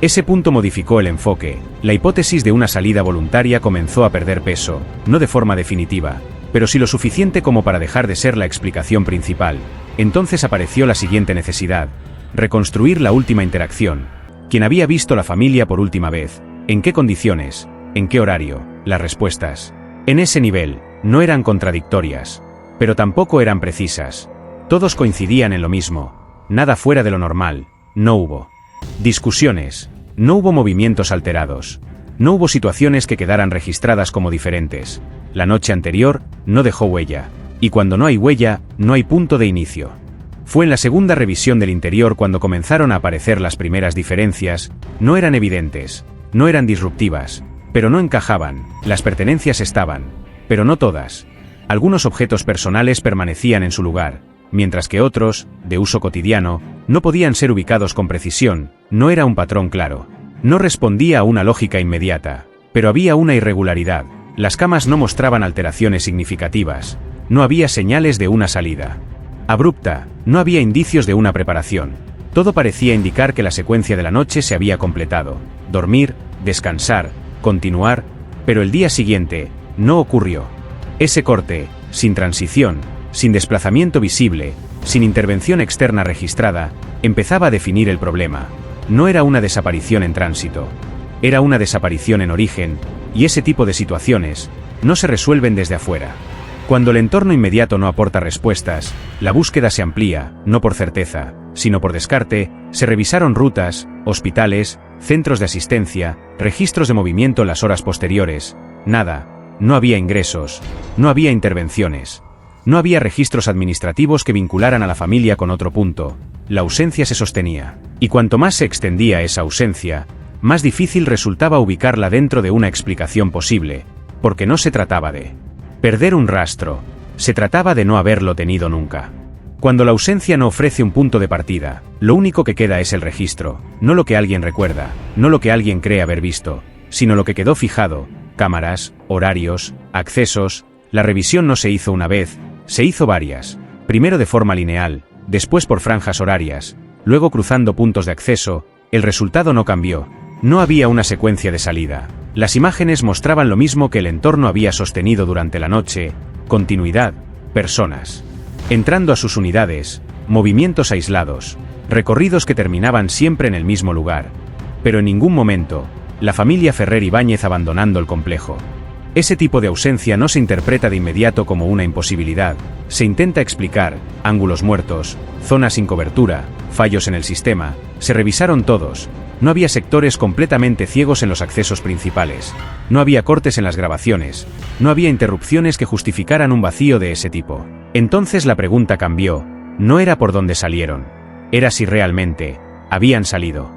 Ese punto modificó el enfoque. La hipótesis de una salida voluntaria comenzó a perder peso, no de forma definitiva, pero sí lo suficiente como para dejar de ser la explicación principal. Entonces apareció la siguiente necesidad: reconstruir la última interacción. ¿Quién había visto la familia por última vez? ¿En qué condiciones? ¿En qué horario? Las respuestas, en ese nivel, no eran contradictorias, pero tampoco eran precisas. Todos coincidían en lo mismo: nada fuera de lo normal. No hubo discusiones, no hubo movimientos alterados, no hubo situaciones que quedaran registradas como diferentes. La noche anterior no dejó huella, y cuando no hay huella, no hay punto de inicio. Fue en la segunda revisión del interior cuando comenzaron a aparecer las primeras diferencias. No eran evidentes, no eran disruptivas, pero no encajaban. Las pertenencias estaban, pero no todas. Algunos objetos personales permanecían en su lugar, mientras que otros, de uso cotidiano, no podían ser ubicados con precisión. No era un patrón claro, no respondía a una lógica inmediata, pero había una irregularidad. Las camas no mostraban alteraciones significativas, no había señales de una salida abrupta, no había indicios de una preparación. Todo parecía indicar que la secuencia de la noche se había completado: dormir, descansar, continuar. Pero el día siguiente no ocurrió. Ese corte, sin transición, sin desplazamiento visible, sin intervención externa registrada, empezaba a definir el problema. No era una desaparición en tránsito, era una desaparición en origen, y ese tipo de situaciones no se resuelven desde afuera. Cuando el entorno inmediato no aporta respuestas, la búsqueda se amplía, no por certeza, sino por descarte. Se revisaron rutas, hospitales, centros de asistencia, registros de movimiento en las horas posteriores. Nada, no había ingresos, no había intervenciones. No había registros administrativos que vincularan a la familia con otro punto. La ausencia se sostenía. Y cuanto más se extendía esa ausencia, más difícil resultaba ubicarla dentro de una explicación posible, porque no se trataba de perder un rastro, se trataba de no haberlo tenido nunca. Cuando la ausencia no ofrece un punto de partida, lo único que queda es el registro, no lo que alguien recuerda, no lo que alguien cree haber visto, sino lo que quedó fijado: cámaras, horarios, accesos. La revisión no se hizo una vez, se hizo varias, primero de forma lineal, después por franjas horarias, luego cruzando puntos de acceso. El resultado no cambió, no había una secuencia de salida. Las imágenes mostraban lo mismo que el entorno había sostenido durante la noche: continuidad, personas entrando a sus unidades, movimientos aislados, recorridos que terminaban siempre en el mismo lugar. Pero en ningún momento, la familia Ferrer Ibáñez abandonando el complejo. Ese tipo de ausencia no se interpreta de inmediato como una imposibilidad, se intenta explicar: ángulos muertos, zonas sin cobertura, fallos en el sistema, se revisaron todos, no había sectores completamente ciegos en los accesos principales, no había cortes en las grabaciones, no había interrupciones que justificaran un vacío de ese tipo. Entonces la pregunta cambió, no era por dónde salieron, era si realmente habían salido.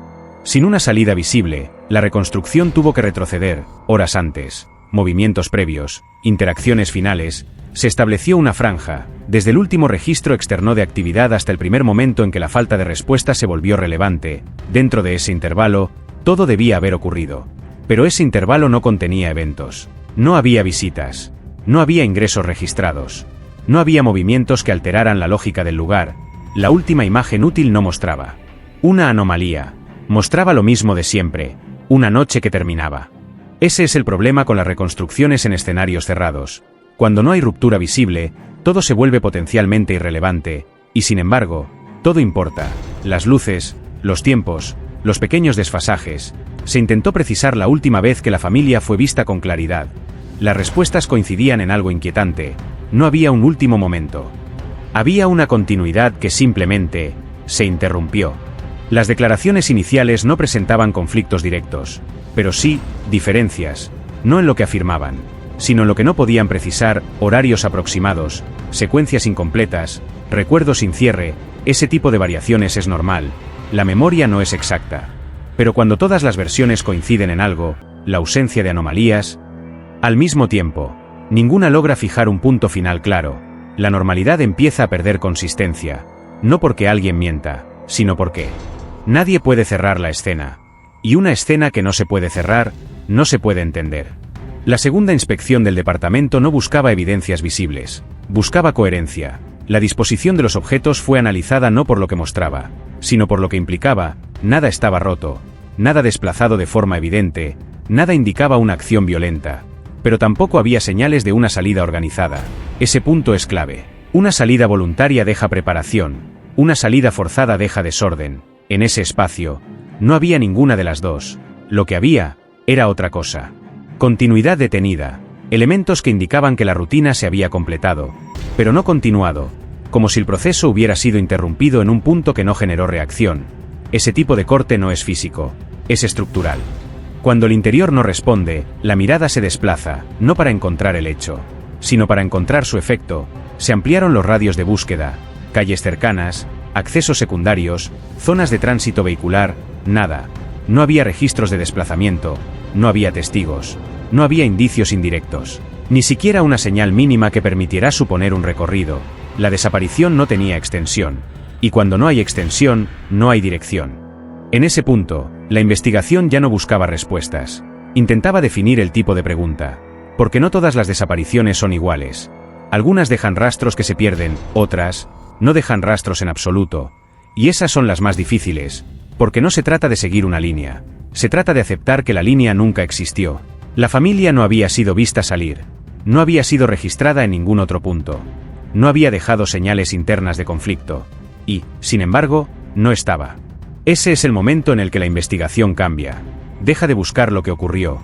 Sin una salida visible, la reconstrucción tuvo que retroceder, horas antes, movimientos previos, interacciones finales. Se estableció una franja, desde el último registro externo de actividad hasta el primer momento en que la falta de respuesta se volvió relevante. Dentro de ese intervalo, todo debía haber ocurrido. Pero ese intervalo no contenía eventos. No había visitas. No había ingresos registrados. No había movimientos que alteraran la lógica del lugar. La última imagen útil no mostraba una anomalía. Mostraba lo mismo de siempre: una noche que terminaba. Ese es el problema con las reconstrucciones en escenarios cerrados. Cuando no hay ruptura visible, todo se vuelve potencialmente irrelevante, y sin embargo, todo importa: las luces, los tiempos, los pequeños desfasajes. Se intentó precisar la última vez que la familia fue vista con claridad. Las respuestas coincidían en algo inquietante: no había un último momento. Había una continuidad que simplemente se interrumpió. Las declaraciones iniciales no presentaban conflictos directos, pero sí diferencias, no en lo que afirmaban, sino en lo que no podían precisar: horarios aproximados, secuencias incompletas, recuerdos sin cierre. Ese tipo de variaciones es normal, la memoria no es exacta. Pero cuando todas las versiones coinciden en algo, la ausencia de anomalías, al mismo tiempo, ninguna logra fijar un punto final claro, la normalidad empieza a perder consistencia, no porque alguien mienta, sino porque nadie puede cerrar la escena. Y una escena que no se puede cerrar, no se puede entender. La segunda inspección del departamento no buscaba evidencias visibles, buscaba coherencia. La disposición de los objetos fue analizada no por lo que mostraba, sino por lo que implicaba. Nada estaba roto, nada desplazado de forma evidente, nada indicaba una acción violenta. Pero tampoco había señales de una salida organizada. Ese punto es clave. Una salida voluntaria deja preparación, una salida forzada deja desorden. En ese espacio, no había ninguna de las dos. Lo que había era otra cosa. Continuidad detenida, elementos que indicaban que la rutina se había completado, pero no continuado, como si el proceso hubiera sido interrumpido en un punto que no generó reacción. Ese tipo de corte no es físico, es estructural. Cuando el interior no responde, la mirada se desplaza, no para encontrar el hecho, sino para encontrar su efecto. Se ampliaron los radios de búsqueda, calles cercanas, accesos secundarios, zonas de tránsito vehicular. Nada. No había registros de desplazamiento, no había testigos, no había indicios indirectos, ni siquiera una señal mínima que permitiera suponer un recorrido. La desaparición no tenía extensión, y cuando no hay extensión, no hay dirección. En ese punto, la investigación ya no buscaba respuestas, intentaba definir el tipo de pregunta, porque no todas las desapariciones son iguales. Algunas dejan rastros que se pierden, otras no dejan rastros en absoluto, y esas son las más difíciles, porque no se trata de seguir una línea, se trata de aceptar que la línea nunca existió. La familia no había sido vista salir, no había sido registrada en ningún otro punto, no había dejado señales internas de conflicto, y, sin embargo, no estaba. Ese es el momento en el que la investigación cambia, deja de buscar lo que ocurrió,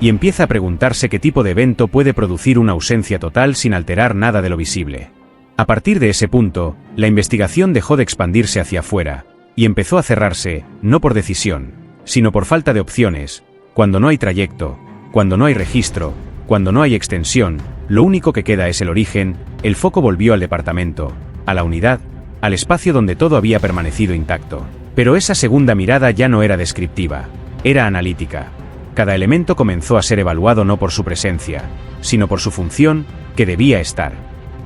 y empieza a preguntarse qué tipo de evento puede producir una ausencia total sin alterar nada de lo visible. A partir de ese punto, la investigación dejó de expandirse hacia afuera, y empezó a cerrarse, no por decisión, sino por falta de opciones. Cuando no hay trayecto, cuando no hay registro, cuando no hay extensión, lo único que queda es el origen. El foco volvió al departamento, a la unidad, al espacio donde todo había permanecido intacto. Pero esa segunda mirada ya no era descriptiva. era analítica. Cada elemento comenzó a ser evaluado no por su presencia, sino por su función, que debía estar,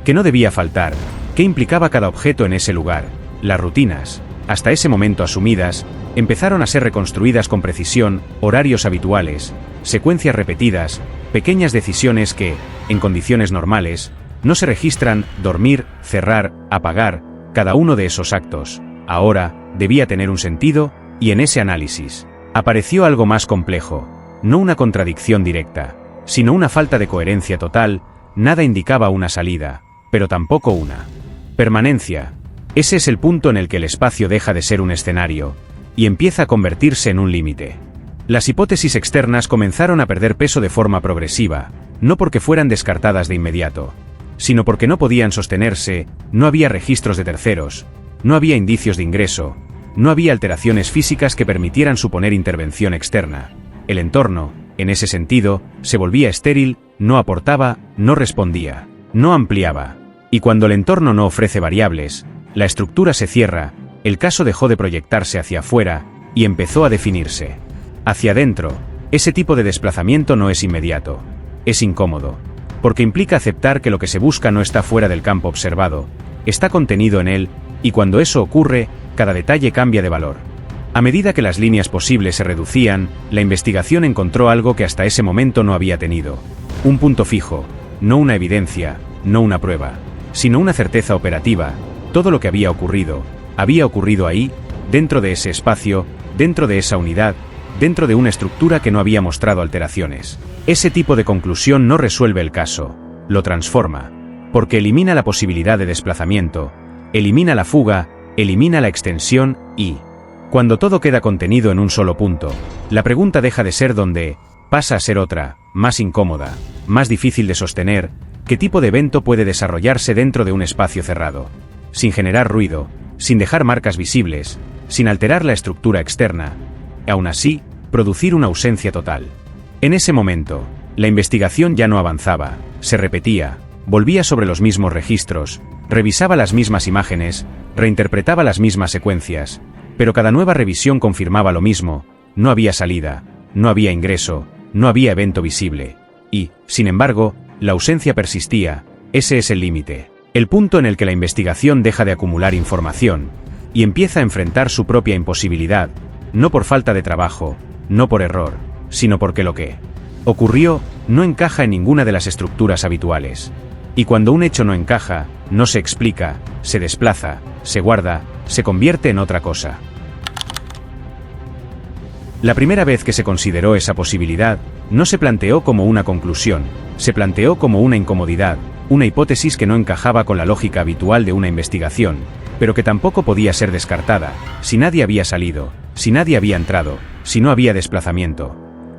que no debía faltar, qué implicaba cada objeto en ese lugar. Las rutinas, hasta ese momento asumidas, empezaron a ser reconstruidas con precisión, horarios habituales, secuencias repetidas, pequeñas decisiones que, en condiciones normales, no se registran. Dormir, cerrar, apagar, cada uno de esos actos, ahora, debía tener un sentido, y en ese análisis, apareció algo más complejo, no una contradicción directa, sino una falta de coherencia total. Nada indicaba una salida, pero tampoco una permanencia. Ese es el punto en el que el espacio deja de ser un escenario, y empieza a convertirse en un límite. Las hipótesis externas comenzaron a perder peso de forma progresiva, no porque fueran descartadas de inmediato, sino porque no podían sostenerse. No había registros de terceros, no había indicios de ingreso, no había alteraciones físicas que permitieran suponer intervención externa. El entorno, en ese sentido, se volvía estéril, no aportaba, no respondía, no ampliaba. Y cuando el entorno no ofrece variables, la estructura se cierra, el caso dejó de proyectarse hacia afuera, y empezó a definirse hacia adentro. Ese tipo de desplazamiento no es inmediato, es incómodo, porque implica aceptar que lo que se busca no está fuera del campo observado, está contenido en él, y cuando eso ocurre, cada detalle cambia de valor. A medida que las líneas posibles se reducían, la investigación encontró algo que hasta ese momento no había tenido. Un punto fijo, no una evidencia, no una prueba, sino una certeza operativa. Todo lo que había ocurrido ahí, dentro de ese espacio, dentro de esa unidad, dentro de una estructura que no había mostrado alteraciones. Ese tipo de conclusión no resuelve el caso, lo transforma, porque elimina la posibilidad de desplazamiento, elimina la fuga, elimina la extensión y, cuando todo queda contenido en un solo punto, la pregunta deja de ser dónde, pasa a ser otra, más incómoda, más difícil de sostener. ¿Qué tipo de evento puede desarrollarse dentro de un espacio cerrado, sin generar ruido, sin dejar marcas visibles, sin alterar la estructura externa, y aún así, producir una ausencia total? En ese momento, la investigación ya no avanzaba, se repetía, volvía sobre los mismos registros, revisaba las mismas imágenes, reinterpretaba las mismas secuencias, pero cada nueva revisión confirmaba lo mismo: no había salida, no había ingreso, no había evento visible. Y, sin embargo, la ausencia persistía. Ese es el límite, el punto en el que la investigación deja de acumular información, y empieza a enfrentar su propia imposibilidad, no por falta de trabajo, no por error, sino porque lo que ocurrió no encaja en ninguna de las estructuras habituales. Y cuando un hecho no encaja, no se explica, se desplaza, se guarda, se convierte en otra cosa. La primera vez que se consideró esa posibilidad, no se planteó como una conclusión, se planteó como una incomodidad, una hipótesis que no encajaba con la lógica habitual de una investigación, pero que tampoco podía ser descartada. Si nadie había salido, si nadie había entrado, si no había desplazamiento,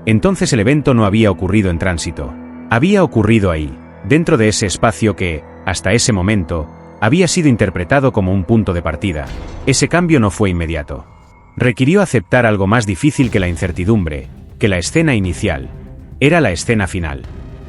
entonces el evento no había ocurrido en tránsito, había ocurrido ahí, dentro de ese espacio que, hasta ese momento, había sido interpretado como un punto de partida. Ese cambio no fue inmediato. Requirió aceptar algo más difícil que la incertidumbre, que la escena inicial. Era la escena final.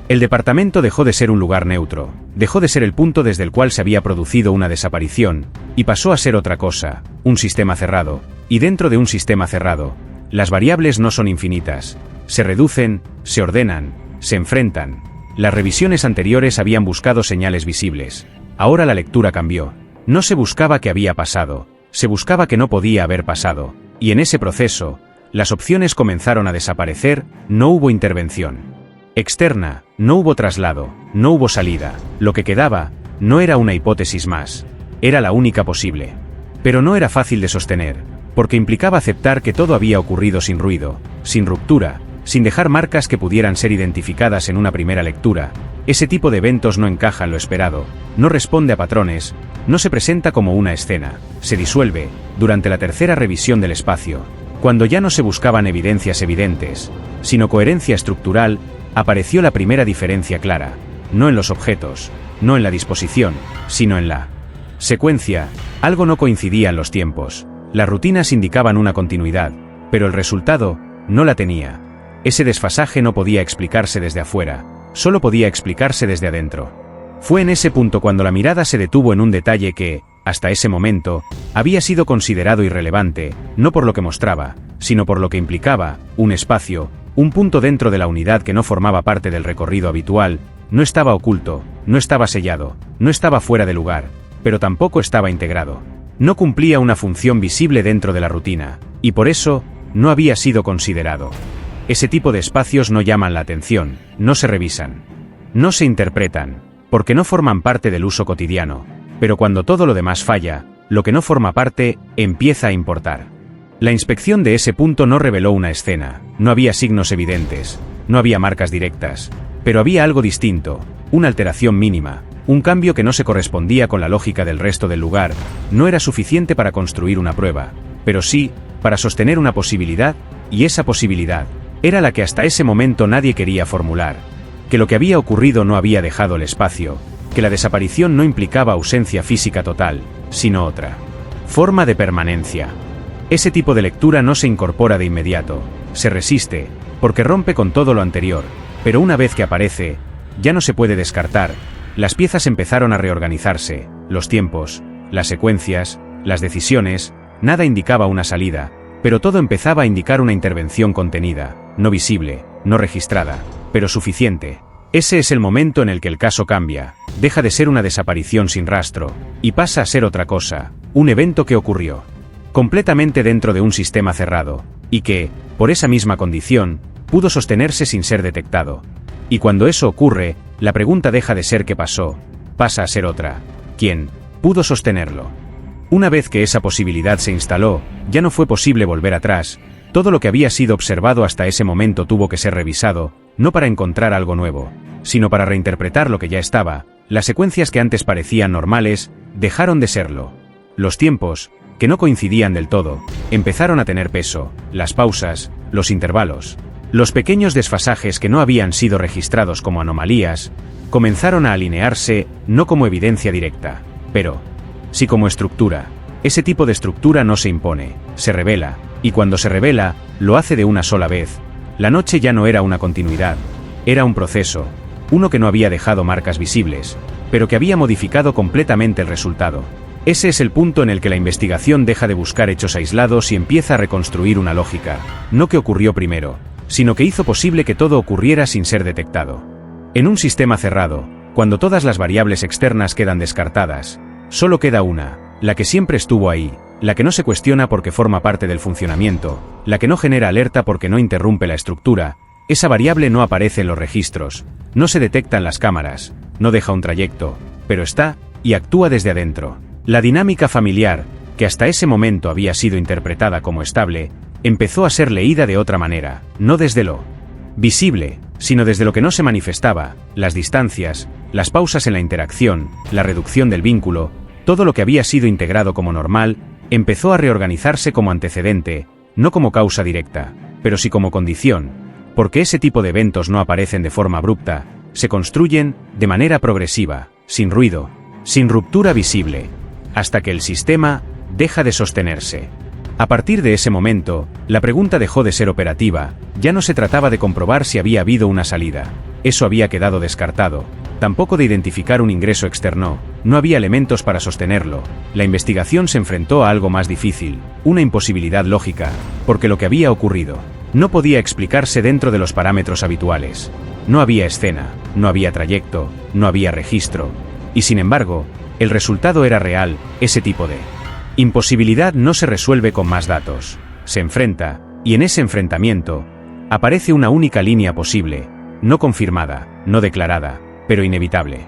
El departamento dejó de ser un lugar neutro, dejó de ser el punto desde el cual se había producido una desaparición, y pasó a ser otra cosa, un sistema cerrado, y dentro de un sistema cerrado, las variables no son infinitas, se reducen, se ordenan, se enfrentan. Las revisiones anteriores habían buscado señales visibles, ahora la lectura cambió. No se buscaba qué había pasado, se buscaba que no podía haber pasado, y en ese proceso, las opciones comenzaron a desaparecer. No hubo intervención externa, no hubo traslado, no hubo salida. Lo que quedaba no era una hipótesis más, era la única posible. Pero no era fácil de sostener, porque implicaba aceptar que todo había ocurrido sin ruido, sin ruptura, sin dejar marcas que pudieran ser identificadas en una primera lectura. Ese tipo de eventos no encaja en lo esperado, no responde a patrones, no se presenta como una escena, se disuelve durante la tercera revisión del espacio. Cuando ya no se buscaban evidencias evidentes, sino coherencia estructural, apareció la primera diferencia clara, no en los objetos, no en la disposición, sino en la secuencia. Algo no coincidía en los tiempos, las rutinas indicaban una continuidad, pero el resultado no la tenía. Ese desfasaje no podía explicarse desde afuera, solo podía explicarse desde adentro. Fue en ese punto cuando la mirada se detuvo en un detalle que, hasta ese momento, había sido considerado irrelevante, no por lo que mostraba, sino por lo que implicaba: un espacio, un punto dentro de la unidad que no formaba parte del recorrido habitual, no estaba oculto, no estaba sellado, no estaba fuera de lugar, pero tampoco estaba integrado. No cumplía una función visible dentro de la rutina, y por eso, no había sido considerado. Ese tipo de espacios no llaman la atención, no se revisan, no se interpretan, porque no forman parte del uso cotidiano, pero cuando todo lo demás falla, lo que no forma parte, empieza a importar. La inspección de ese punto no reveló una escena, no había signos evidentes, no había marcas directas, pero había algo distinto, una alteración mínima, un cambio que no se correspondía con la lógica del resto del lugar. No era suficiente para construir una prueba, pero sí, para sostener una posibilidad, y esa posibilidad era la que hasta ese momento nadie quería formular: que lo que había ocurrido no había dejado el espacio, que la desaparición no implicaba ausencia física total, sino otra forma de permanencia. Ese tipo de lectura no se incorpora de inmediato, se resiste, porque rompe con todo lo anterior, pero una vez que aparece, ya no se puede descartar. Las piezas empezaron a reorganizarse, los tiempos, las secuencias, las decisiones, nada indicaba una salida, pero todo empezaba a indicar una intervención contenida, no visible, no registrada, pero suficiente. Ese es el momento en el que el caso cambia, deja de ser una desaparición sin rastro, y pasa a ser otra cosa, un evento que ocurrió completamente dentro de un sistema cerrado, y que, por esa misma condición, pudo sostenerse sin ser detectado. Y cuando eso ocurre, la pregunta deja de ser qué pasó, pasa a ser otra: ¿quién pudo sostenerlo? Una vez que esa posibilidad se instaló, ya no fue posible volver atrás. Todo lo que había sido observado hasta ese momento tuvo que ser revisado, no para encontrar algo nuevo, sino para reinterpretar lo que ya estaba. Las secuencias que antes parecían normales, dejaron de serlo. Los tiempos, que no coincidían del todo, empezaron a tener peso, las pausas, los intervalos, los pequeños desfasajes que no habían sido registrados como anomalías, comenzaron a alinearse, no como evidencia directa, pero sí como estructura. Ese tipo de estructura no se impone, se revela, y cuando se revela, lo hace de una sola vez. La noche ya no era una continuidad, era un proceso, uno que no había dejado marcas visibles, pero que había modificado completamente el resultado. Ese es el punto en el que la investigación deja de buscar hechos aislados y empieza a reconstruir una lógica, no que ocurrió primero, sino que hizo posible que todo ocurriera sin ser detectado. En un sistema cerrado, cuando todas las variables externas quedan descartadas, solo queda una, la que siempre estuvo ahí, la que no se cuestiona porque forma parte del funcionamiento, la que no genera alerta porque no interrumpe la estructura. Esa variable no aparece en los registros, no se detecta en las cámaras, no deja un trayecto, pero está, y actúa desde adentro. La dinámica familiar, que hasta ese momento había sido interpretada como estable, empezó a ser leída de otra manera, no desde lo visible, sino desde lo que no se manifestaba: las distancias, las pausas en la interacción, la reducción del vínculo. Todo lo que había sido integrado como normal, empezó a reorganizarse como antecedente, no como causa directa, pero sí como condición, porque ese tipo de eventos no aparecen de forma abrupta, se construyen de manera progresiva, sin ruido, sin ruptura visible, hasta que el sistema deja de sostenerse. A partir de ese momento, la pregunta dejó de ser operativa, ya no se trataba de comprobar si había habido una salida, eso había quedado descartado, tampoco de identificar un ingreso externo, no había elementos para sostenerlo. La investigación se enfrentó a algo más difícil, una imposibilidad lógica, porque lo que había ocurrido no podía explicarse dentro de los parámetros habituales. No había escena, no había trayecto, no había registro, y sin embargo, el resultado era real. Ese tipo de imposibilidad no se resuelve con más datos, se enfrenta, y en ese enfrentamiento, aparece una única línea posible, no confirmada, no declarada, pero inevitable.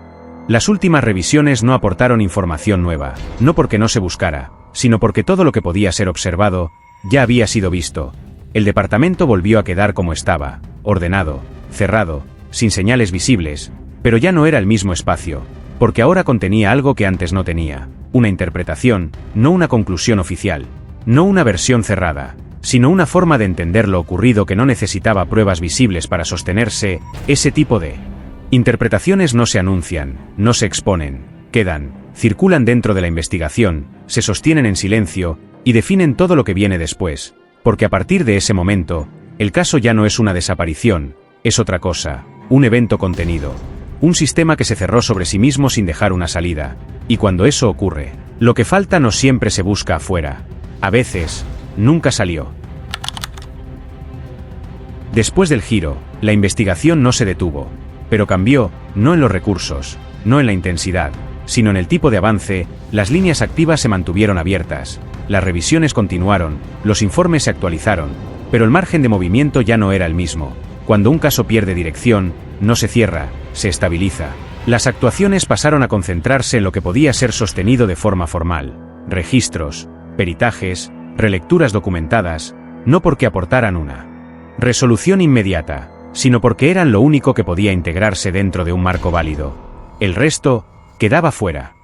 Las últimas revisiones no aportaron información nueva, no porque no se buscara, sino porque todo lo que podía ser observado, ya había sido visto. El departamento volvió a quedar como estaba, ordenado, cerrado, sin señales visibles, pero ya no era el mismo espacio, porque ahora contenía algo que antes no tenía, una interpretación, no una conclusión oficial, no una versión cerrada, sino una forma de entender lo ocurrido que no necesitaba pruebas visibles para sostenerse. Ese tipo de interpretaciones no se anuncian, no se exponen, quedan, circulan dentro de la investigación, se sostienen en silencio, y definen todo lo que viene después, porque a partir de ese momento, el caso ya no es una desaparición, es otra cosa, un evento contenido. Un sistema que se cerró sobre sí mismo sin dejar una salida, y cuando eso ocurre, lo que falta no siempre se busca afuera. A veces, nunca salió. Después del giro, la investigación no se detuvo, pero cambió, no en los recursos, no en la intensidad, sino en el tipo de avance. Las líneas activas se mantuvieron abiertas, las revisiones continuaron, los informes se actualizaron, pero el margen de movimiento ya no era el mismo. Cuando un caso pierde dirección, no se cierra, se estabiliza. Las actuaciones pasaron a concentrarse en lo que podía ser sostenido de forma formal: registros, peritajes, relecturas documentadas, no porque aportaran una resolución inmediata, sino porque eran lo único que podía integrarse dentro de un marco válido. El resto quedaba fuera.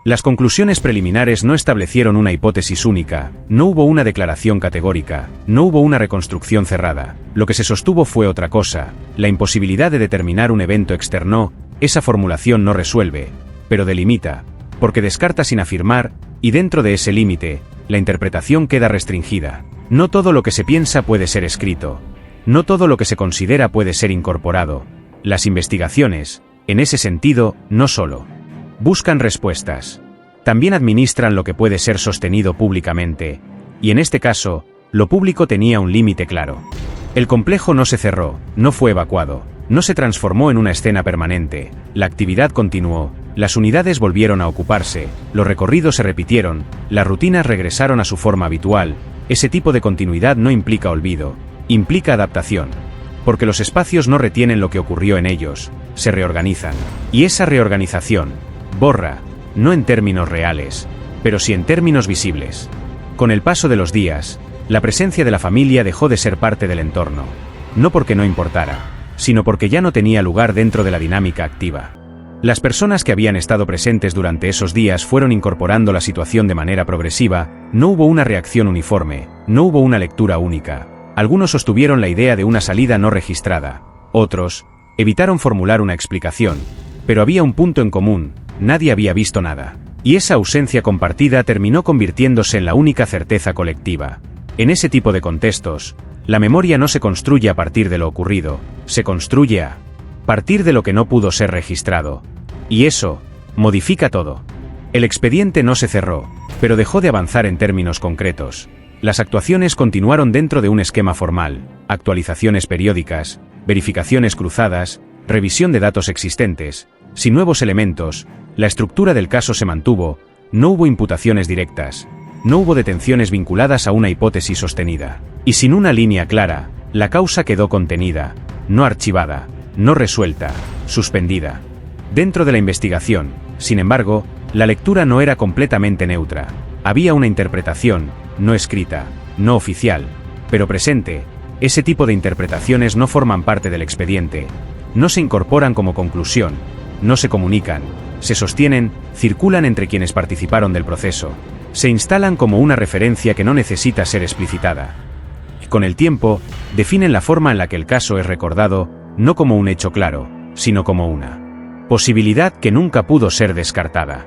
Las conclusiones preliminares no establecieron una hipótesis única, no hubo una declaración categórica, no hubo una reconstrucción cerrada. Lo que se sostuvo fue otra cosa: la imposibilidad de determinar un evento externo. Esa formulación no resuelve, pero delimita, porque descarta sin afirmar, y dentro de ese límite, la interpretación queda restringida. No todo lo que se piensa puede ser escrito. No todo lo que se considera puede ser incorporado. Las investigaciones, en ese sentido, no solo buscan respuestas, también administran lo que puede ser sostenido públicamente, y en este caso, lo público tenía un límite claro. El complejo no se cerró, no fue evacuado, no se transformó en una escena permanente, la actividad continuó, las unidades volvieron a ocuparse, los recorridos se repitieron, las rutinas regresaron a su forma habitual. Ese tipo de continuidad no implica olvido, implica adaptación, porque los espacios no retienen lo que ocurrió en ellos, se reorganizan, y esa reorganización borra, no en términos reales, pero sí en términos visibles. Con el paso de los días, la presencia de la familia dejó de ser parte del entorno, no porque no importara, sino porque ya no tenía lugar dentro de la dinámica activa. Las personas que habían estado presentes durante esos días fueron incorporando la situación de manera progresiva. No hubo una reacción uniforme, no hubo una lectura única. Algunos sostuvieron la idea de una salida no registrada, otros evitaron formular una explicación, pero había un punto en común: nadie había visto nada. Y esa ausencia compartida terminó convirtiéndose en la única certeza colectiva. En ese tipo de contextos, la memoria no se construye a partir de lo ocurrido, se construye a partir de lo que no pudo ser registrado. Y eso modifica todo. El expediente no se cerró, pero dejó de avanzar en términos concretos. Las actuaciones continuaron dentro de un esquema formal: actualizaciones periódicas, verificaciones cruzadas, revisión de datos existentes. Sin nuevos elementos, la estructura del caso se mantuvo, no hubo imputaciones directas, no hubo detenciones vinculadas a una hipótesis sostenida. Y sin una línea clara, la causa quedó contenida, no archivada, no resuelta, suspendida. Dentro de la investigación, sin embargo, la lectura no era completamente neutra. Había una interpretación, no escrita, no oficial, pero presente. Ese tipo de interpretaciones no forman parte del expediente, no se incorporan como conclusión, no se comunican, se sostienen, circulan entre quienes participaron del proceso, se instalan como una referencia que no necesita ser explicitada. Con el tiempo, definen la forma en la que el caso es recordado, no como un hecho claro, sino como una posibilidad que nunca pudo ser descartada.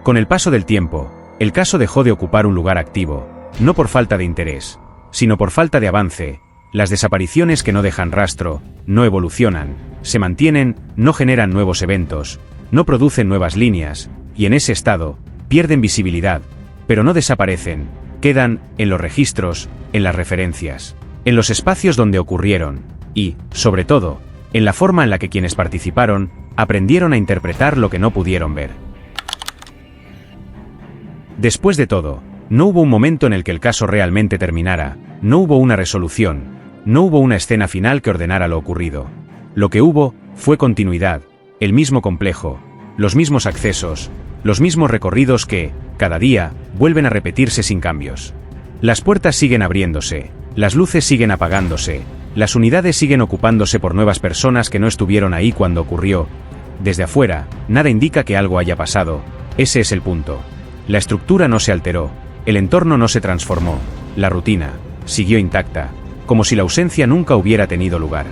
Con el paso del tiempo, el caso dejó de ocupar un lugar activo, no por falta de interés, sino por falta de avance. Las desapariciones que no dejan rastro, no evolucionan, se mantienen, no generan nuevos eventos, no producen nuevas líneas, y en ese estado, pierden visibilidad, pero no desaparecen, quedan en los registros, en las referencias, en los espacios donde ocurrieron, y, sobre todo, en la forma en la que quienes participaron aprendieron a interpretar lo que no pudieron ver. Después de todo, no hubo un momento en el que el caso realmente terminara, no hubo una resolución, no hubo una escena final que ordenara lo ocurrido. Lo que hubo fue continuidad, el mismo complejo, los mismos accesos, los mismos recorridos que, cada día, vuelven a repetirse sin cambios. Las puertas siguen abriéndose, las luces siguen apagándose, las unidades siguen ocupándose por nuevas personas que no estuvieron ahí cuando ocurrió. Desde afuera, nada indica que algo haya pasado. Ese es el punto. La estructura no se alteró, el entorno no se transformó, la rutina siguió intacta, como si la ausencia nunca hubiera tenido lugar.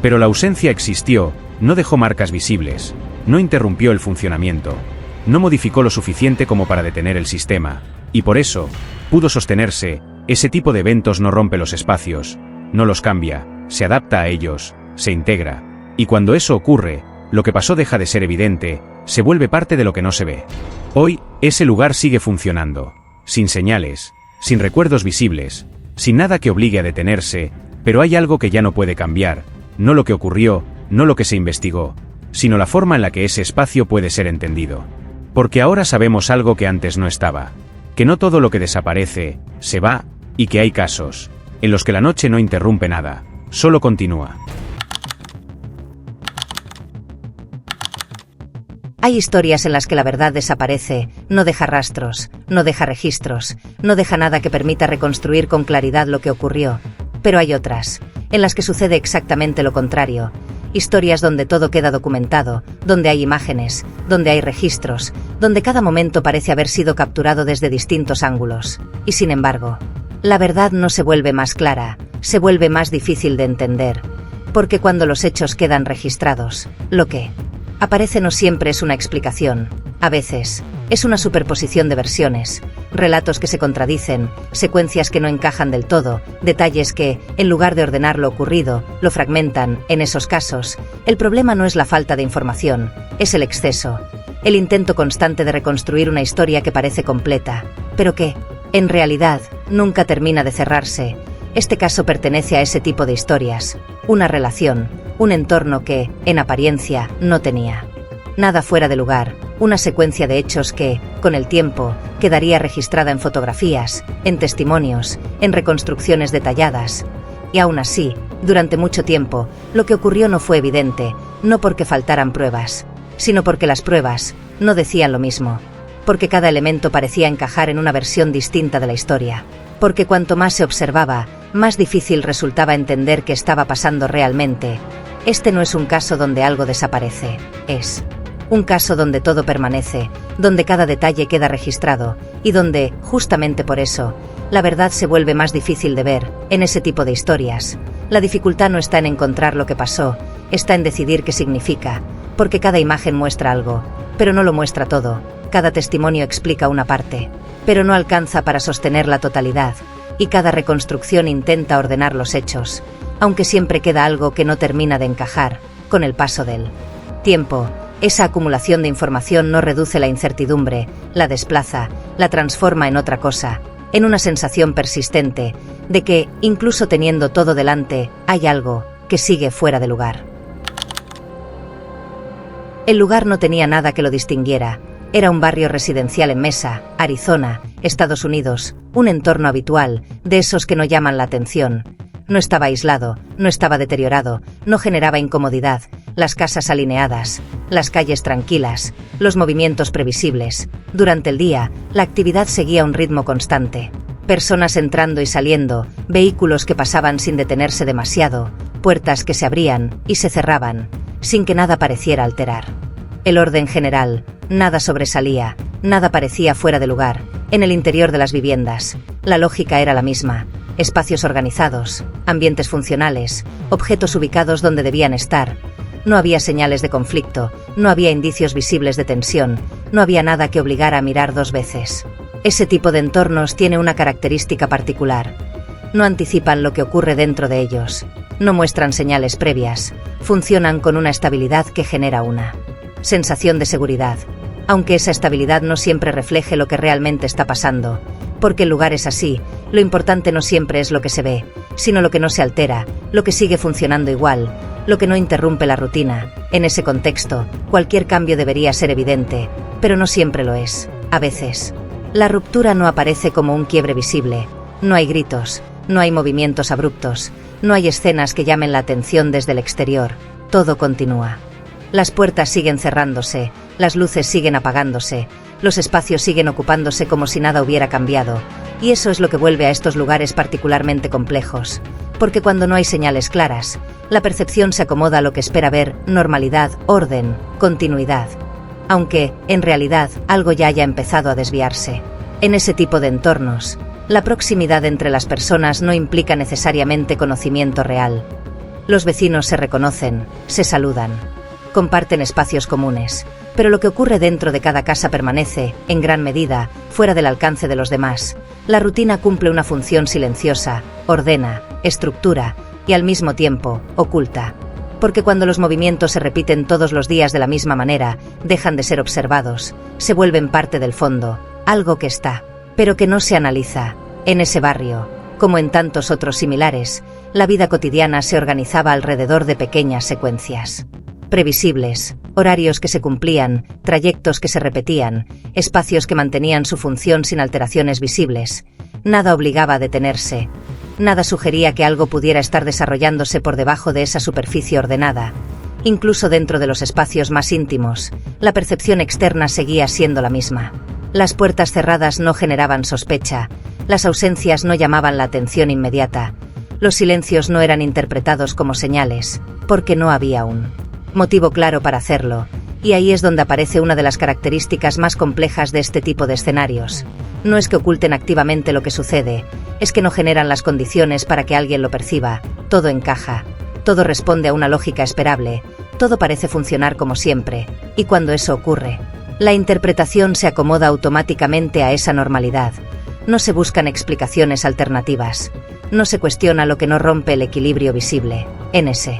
Pero la ausencia existió, no dejó marcas visibles, no interrumpió el funcionamiento, no modificó lo suficiente como para detener el sistema, y por eso, pudo sostenerse. Ese tipo de eventos no rompe los espacios, no los cambia, se adapta a ellos, se integra, y cuando eso ocurre, lo que pasó deja de ser evidente, se vuelve parte de lo que no se ve. Hoy, ese lugar sigue funcionando, sin señales, sin recuerdos visibles, sin nada que obligue a detenerse, Pero hay algo que ya no puede cambiar, no lo que ocurrió, no lo que se investigó, sino la forma en la que ese espacio puede ser entendido. Porque ahora sabemos algo que antes no estaba, que no todo lo que desaparece, se va, y que hay casos en los que la noche no interrumpe nada, solo continúa. Hay historias en las que la verdad desaparece, no deja rastros, no deja registros, no deja nada que permita reconstruir con claridad lo que ocurrió. Pero hay otras, en las que sucede exactamente lo contrario. Historias donde todo queda documentado, donde hay imágenes, donde hay registros, donde cada momento parece haber sido capturado desde distintos ángulos. Y sin embargo, la verdad no se vuelve más clara, se vuelve más difícil de entender. Porque cuando los hechos quedan registrados, lo que aparece no siempre es una explicación. A veces, es una superposición de versiones, relatos que se contradicen, secuencias que no encajan del todo, detalles que, en lugar de ordenar lo ocurrido, lo fragmentan. En esos casos, el problema no es la falta de información, es el exceso, el intento constante de reconstruir una historia que parece completa, pero que, en realidad, nunca termina de cerrarse. Este caso pertenece a ese tipo de historias, una relación, un entorno que, en apariencia, no tenía nada fuera de lugar, una secuencia de hechos que, con el tiempo, quedaría registrada en fotografías, en testimonios, en reconstrucciones detalladas. Y aún así, durante mucho tiempo, lo que ocurrió no fue evidente, no porque faltaran pruebas, sino porque las pruebas no decían lo mismo, porque cada elemento parecía encajar en una versión distinta de la historia, porque cuanto más se observaba, más difícil resultaba entender qué estaba pasando realmente. Este no es un caso donde algo desaparece, es un caso donde todo permanece, donde cada detalle queda registrado, y donde, justamente por eso, la verdad se vuelve más difícil de ver. En ese tipo de historias, la dificultad no está en encontrar lo que pasó, está en decidir qué significa, porque cada imagen muestra algo, pero no lo muestra todo, cada testimonio explica una parte, pero no alcanza para sostener la totalidad, y cada reconstrucción intenta ordenar los hechos, aunque siempre queda algo que no termina de encajar. Con el paso del tiempo, esa acumulación de información no reduce la incertidumbre, la desplaza, la transforma en otra cosa, en una sensación persistente de que, incluso teniendo todo delante, hay algo que sigue fuera de lugar. El lugar no tenía nada que lo distinguiera. Era un barrio residencial en Mesa, Arizona, Estados Unidos, un entorno habitual, de esos que no llaman la atención. No estaba aislado, no estaba deteriorado, no generaba incomodidad, las casas alineadas, las calles tranquilas, los movimientos previsibles. Durante el día, la actividad seguía un ritmo constante. Personas entrando y saliendo, vehículos que pasaban sin detenerse demasiado, puertas que se abrían y se cerraban, sin que nada pareciera alterar el orden general. Nada sobresalía, nada parecía fuera de lugar. En el interior de las viviendas, la lógica era la misma. Espacios organizados, ambientes funcionales, objetos ubicados donde debían estar. No había señales de conflicto, no había indicios visibles de tensión, no había nada que obligara a mirar dos veces. Ese tipo de entornos tiene una característica particular. No anticipan lo que ocurre dentro de ellos, no muestran señales previas, funcionan con una estabilidad que genera una sensación de seguridad, aunque esa estabilidad no siempre refleje lo que realmente está pasando, porque el lugar es así. Lo importante no siempre es lo que se ve, sino lo que no se altera, lo que sigue funcionando igual, lo que no interrumpe la rutina. En ese contexto, cualquier cambio debería ser evidente, pero no siempre lo es. A veces, la ruptura no aparece como un quiebre visible, no hay gritos, no hay movimientos abruptos, no hay escenas que llamen la atención desde el exterior, todo continúa. Las puertas siguen cerrándose, las luces siguen apagándose, los espacios siguen ocupándose como si nada hubiera cambiado, y eso es lo que vuelve a estos lugares particularmente complejos, porque cuando no hay señales claras, la percepción se acomoda a lo que espera ver: normalidad, orden, continuidad. Aunque, en realidad, algo ya haya empezado a desviarse. En ese tipo de entornos, la proximidad entre las personas no implica necesariamente conocimiento real. Los vecinos se reconocen, se saludan, comparten espacios comunes, pero lo que ocurre dentro de cada casa permanece, en gran medida, fuera del alcance de los demás. La rutina cumple una función silenciosa, ordena, estructura, y al mismo tiempo, oculta. Porque cuando los movimientos se repiten todos los días de la misma manera, dejan de ser observados, se vuelven parte del fondo, algo que está, pero que no se analiza. En ese barrio, Como en tantos otros similares, la vida cotidiana se organizaba alrededor de pequeñas secuencias previsibles, horarios que se cumplían, trayectos que se repetían, espacios que mantenían su función sin alteraciones visibles. Nada obligaba a detenerse. Nada sugería que algo pudiera estar desarrollándose por debajo de esa superficie ordenada. Incluso dentro de los espacios más íntimos, la percepción externa seguía siendo la misma. Las puertas cerradas no generaban sospecha, las ausencias no llamaban la atención inmediata, los silencios no eran interpretados como señales, porque no había un motivo claro para hacerlo, y ahí es donde aparece una de las características más complejas de este tipo de escenarios. No es que oculten activamente lo que sucede, es que no generan las condiciones para que alguien lo perciba, todo encaja, todo responde a una lógica esperable, todo parece funcionar como siempre, y cuando eso ocurre, la interpretación se acomoda automáticamente a esa normalidad. No se buscan explicaciones alternativas, no se cuestiona lo que no rompe el equilibrio visible. En ese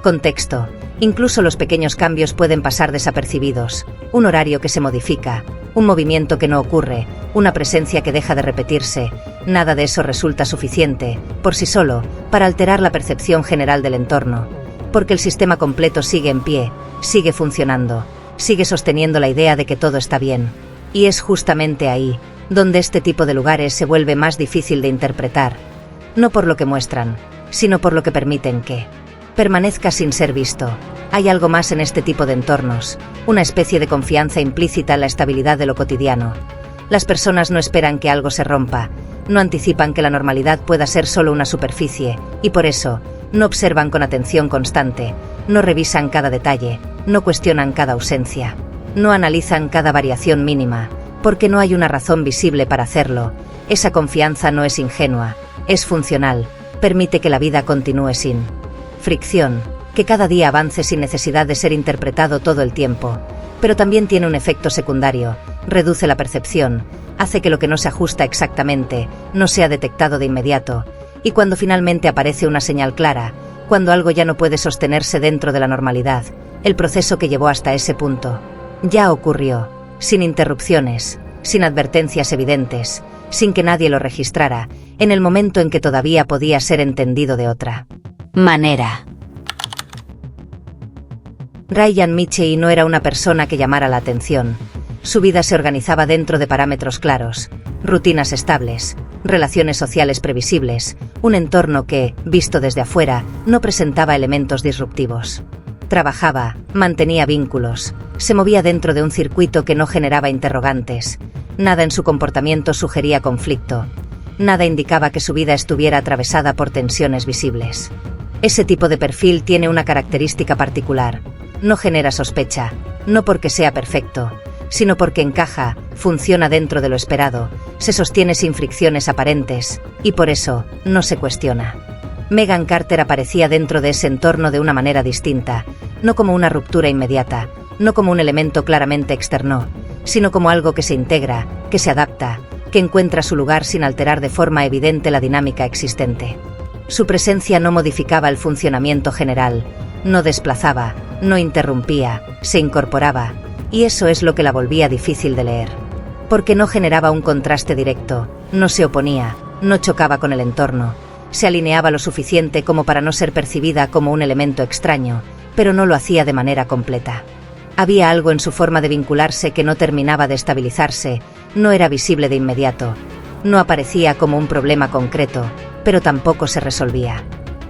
contexto, incluso los pequeños cambios pueden pasar desapercibidos, un horario que se modifica, un movimiento que no ocurre, una presencia que deja de repetirse, nada de eso resulta suficiente, por sí solo, para alterar la percepción general del entorno, porque el sistema completo sigue en pie, sigue funcionando, sigue sosteniendo la idea de que todo está bien, y es justamente ahí, donde este tipo de lugares se vuelve más difícil de interpretar, no por lo que muestran, sino por lo que permiten que permanezca sin ser visto. Hay algo más en este tipo de entornos, una especie de confianza implícita en la estabilidad de lo cotidiano. Las personas no esperan que algo se rompa, no anticipan que la normalidad pueda ser solo una superficie, y por eso, no observan con atención constante, no revisan cada detalle, no cuestionan cada ausencia, no analizan cada variación mínima, porque no hay una razón visible para hacerlo. Esa confianza no es ingenua, es funcional, permite que la vida continúe sin fricción, que cada día avance sin necesidad de ser interpretado todo el tiempo, pero también tiene un efecto secundario, reduce la percepción, hace que lo que no se ajusta exactamente no sea detectado de inmediato, y cuando finalmente aparece una señal clara, cuando algo ya no puede sostenerse dentro de la normalidad, el proceso que llevó hasta ese punto ya ocurrió, sin interrupciones, sin advertencias evidentes, sin que nadie lo registrara, en el momento en que todavía podía ser entendido de otra manera. Ryan Mitchell no era una persona que llamara la atención. Su vida se organizaba dentro de parámetros claros, rutinas estables, relaciones sociales previsibles, un entorno que, visto desde afuera, no presentaba elementos disruptivos. Trabajaba, mantenía vínculos, se movía dentro de un circuito que no generaba interrogantes, nada en su comportamiento sugería conflicto, nada indicaba que su vida estuviera atravesada por tensiones visibles. Ese tipo de perfil tiene una característica particular, no genera sospecha, no porque sea perfecto, sino porque encaja, funciona dentro de lo esperado, se sostiene sin fricciones aparentes, y por eso, no se cuestiona. Megan Carter aparecía dentro de ese entorno de una manera distinta, no como una ruptura inmediata, no como un elemento claramente externo, sino como algo que se integra, que se adapta, que encuentra su lugar sin alterar de forma evidente la dinámica existente. Su presencia no modificaba el funcionamiento general, no desplazaba, no interrumpía, se incorporaba, y eso es lo que la volvía difícil de leer. Porque no generaba un contraste directo, no se oponía, no chocaba con el entorno, se alineaba lo suficiente como para no ser percibida como un elemento extraño, pero no lo hacía de manera completa. Había algo en su forma de vincularse que no terminaba de estabilizarse, no era visible de inmediato, no aparecía como un problema concreto, pero tampoco se resolvía.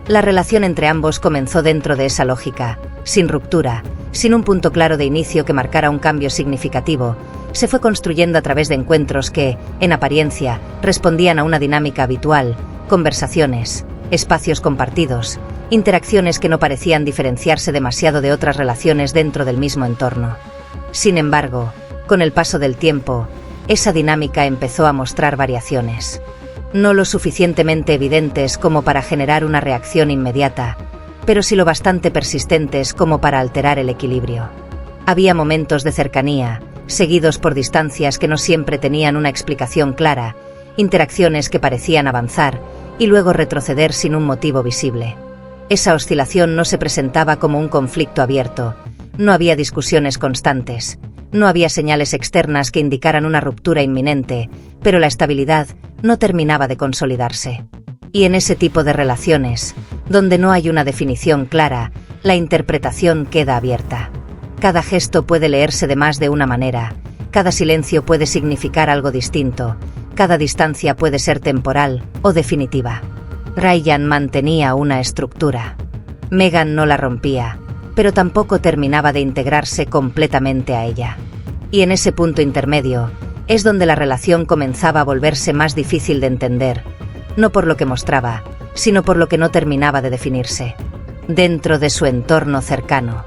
La relación entre ambos comenzó dentro de esa lógica, sin ruptura, sin un punto claro de inicio que marcara un cambio significativo, se fue construyendo a través de encuentros que, en apariencia, respondían a una dinámica habitual, conversaciones, espacios compartidos, interacciones que no parecían diferenciarse demasiado de otras relaciones dentro del mismo entorno. Sin embargo, con el paso del tiempo, esa dinámica empezó a mostrar variaciones. No lo suficientemente evidentes como para generar una reacción inmediata, pero sí lo bastante persistentes como para alterar el equilibrio. Había momentos de cercanía, seguidos por distancias que no siempre tenían una explicación clara, interacciones que parecían avanzar y luego retroceder sin un motivo visible. Esa oscilación no se presentaba como un conflicto abierto, no había discusiones constantes, no había señales externas que indicaran una ruptura inminente, pero la estabilidad no terminaba de consolidarse. Y en ese tipo de relaciones, donde no hay una definición clara, la interpretación queda abierta. Cada gesto puede leerse de más de una manera, cada silencio puede significar algo distinto, cada distancia puede ser temporal o definitiva. Ryan mantenía una estructura. Megan no la rompía, pero tampoco terminaba de integrarse completamente a ella. Y en ese punto intermedio, es donde la relación comenzaba a volverse más difícil de entender, no por lo que mostraba, sino por lo que no terminaba de definirse. Dentro de su entorno cercano,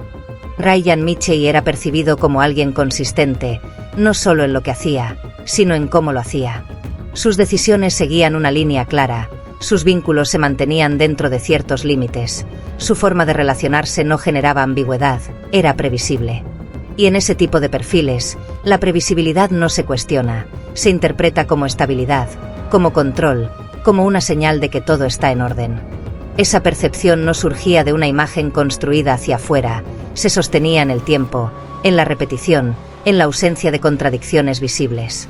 Ryan Mitchell era percibido como alguien consistente, no solo en lo que hacía, sino en cómo lo hacía. Sus decisiones seguían una línea clara, sus vínculos se mantenían dentro de ciertos límites, su forma de relacionarse no generaba ambigüedad, era previsible. Y en ese tipo de perfiles, la previsibilidad no se cuestiona, se interpreta como estabilidad, como control, como una señal de que todo está en orden. Esa percepción no surgía de una imagen construida hacia afuera, se sostenía en el tiempo, en la repetición, en la ausencia de contradicciones visibles.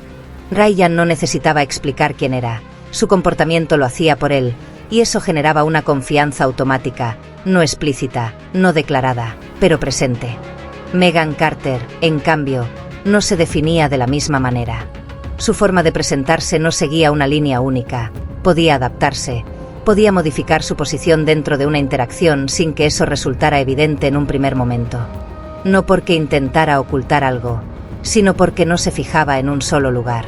Ryan no necesitaba explicar quién era, su comportamiento lo hacía por él, y eso generaba una confianza automática, no explícita, no declarada, pero presente. Megan Carter, en cambio, no se definía de la misma manera. Su forma de presentarse no seguía una línea única, podía adaptarse, podía modificar su posición dentro de una interacción sin que eso resultara evidente en un primer momento. No porque intentara ocultar algo, sino porque no se fijaba en un solo lugar.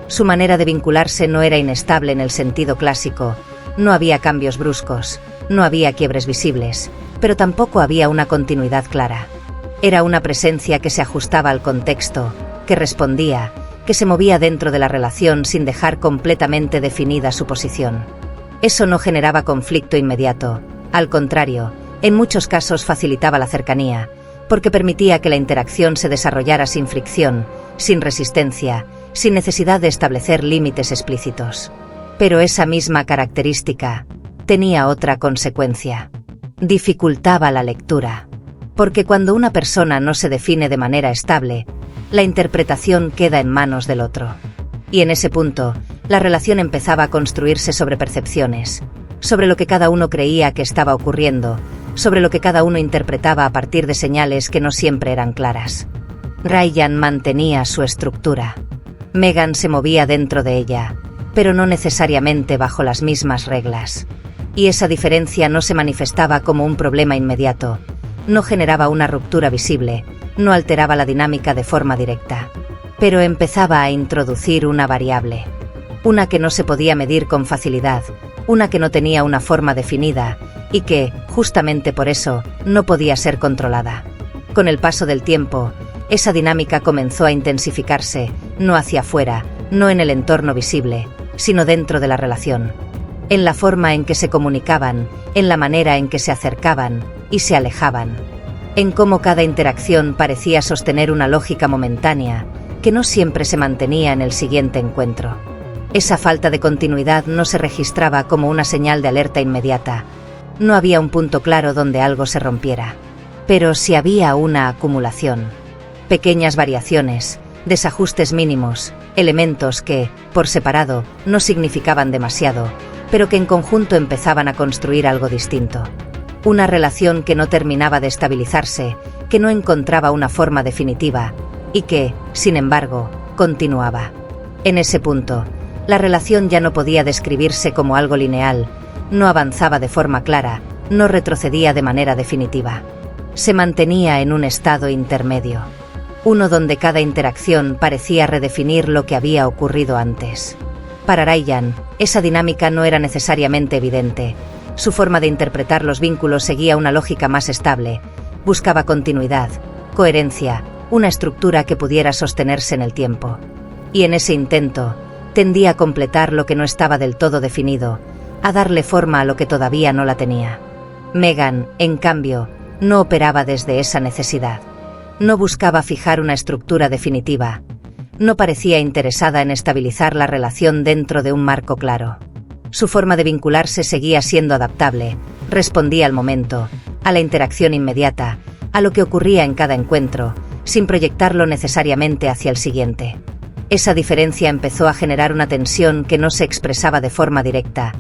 Su manera de vincularse no era inestable en el sentido clásico, no había cambios bruscos, no había quiebres visibles, pero tampoco había una continuidad clara. Era una presencia que se ajustaba al contexto, que respondía, que se movía dentro de la relación sin dejar completamente definida su posición. Eso no generaba conflicto inmediato, al contrario, en muchos casos facilitaba la cercanía, porque permitía que la interacción se desarrollara sin fricción, sin resistencia, sin necesidad de establecer límites explícitos. Pero esa misma característica tenía otra consecuencia. Dificultaba la lectura. Porque cuando una persona no se define de manera estable, la interpretación queda en manos del otro. Y en ese punto, la relación empezaba a construirse sobre percepciones, sobre lo que cada uno creía que estaba ocurriendo, sobre lo que cada uno interpretaba a partir de señales que no siempre eran claras. Ryan mantenía su estructura. Megan se movía dentro de ella, pero no necesariamente bajo las mismas reglas. Y esa diferencia no se manifestaba como un problema inmediato, no generaba una ruptura visible, no alteraba la dinámica de forma directa. Pero empezaba a introducir una variable. Una que no se podía medir con facilidad, una que no tenía una forma definida, y que, justamente por eso, no podía ser controlada. Con el paso del tiempo, esa dinámica comenzó a intensificarse, no hacia afuera, no en el entorno visible, sino dentro de la relación. En la forma en que se comunicaban, en la manera en que se acercaban y se alejaban. En cómo cada interacción parecía sostener una lógica momentánea, que no siempre se mantenía en el siguiente encuentro. Esa falta de continuidad no se registraba como una señal de alerta inmediata. No había un punto claro donde algo se rompiera. Pero sí había una acumulación. Pequeñas variaciones, desajustes mínimos, elementos que, por separado, no significaban demasiado, pero que en conjunto empezaban a construir algo distinto. Una relación que no terminaba de estabilizarse, que no encontraba una forma definitiva, y que, sin embargo, continuaba. En ese punto, la relación ya no podía describirse como algo lineal, no avanzaba de forma clara, no retrocedía de manera definitiva. Se mantenía en un estado intermedio. Uno donde cada interacción parecía redefinir lo que había ocurrido antes. Para Ryan, esa dinámica no era necesariamente evidente. Su forma de interpretar los vínculos seguía una lógica más estable, buscaba continuidad, coherencia, una estructura que pudiera sostenerse en el tiempo. Y en ese intento, tendía a completar lo que no estaba del todo definido, a darle forma a lo que todavía no la tenía. Megan, en cambio, no operaba desde esa necesidad. No buscaba fijar una estructura definitiva. No parecía interesada en estabilizar la relación dentro de un marco claro. Su forma de vincularse seguía siendo adaptable, respondía al momento, a la interacción inmediata, a lo que ocurría en cada encuentro, sin proyectarlo necesariamente hacia el siguiente. Esa diferencia empezó a generar una tensión que no se expresaba de forma directa,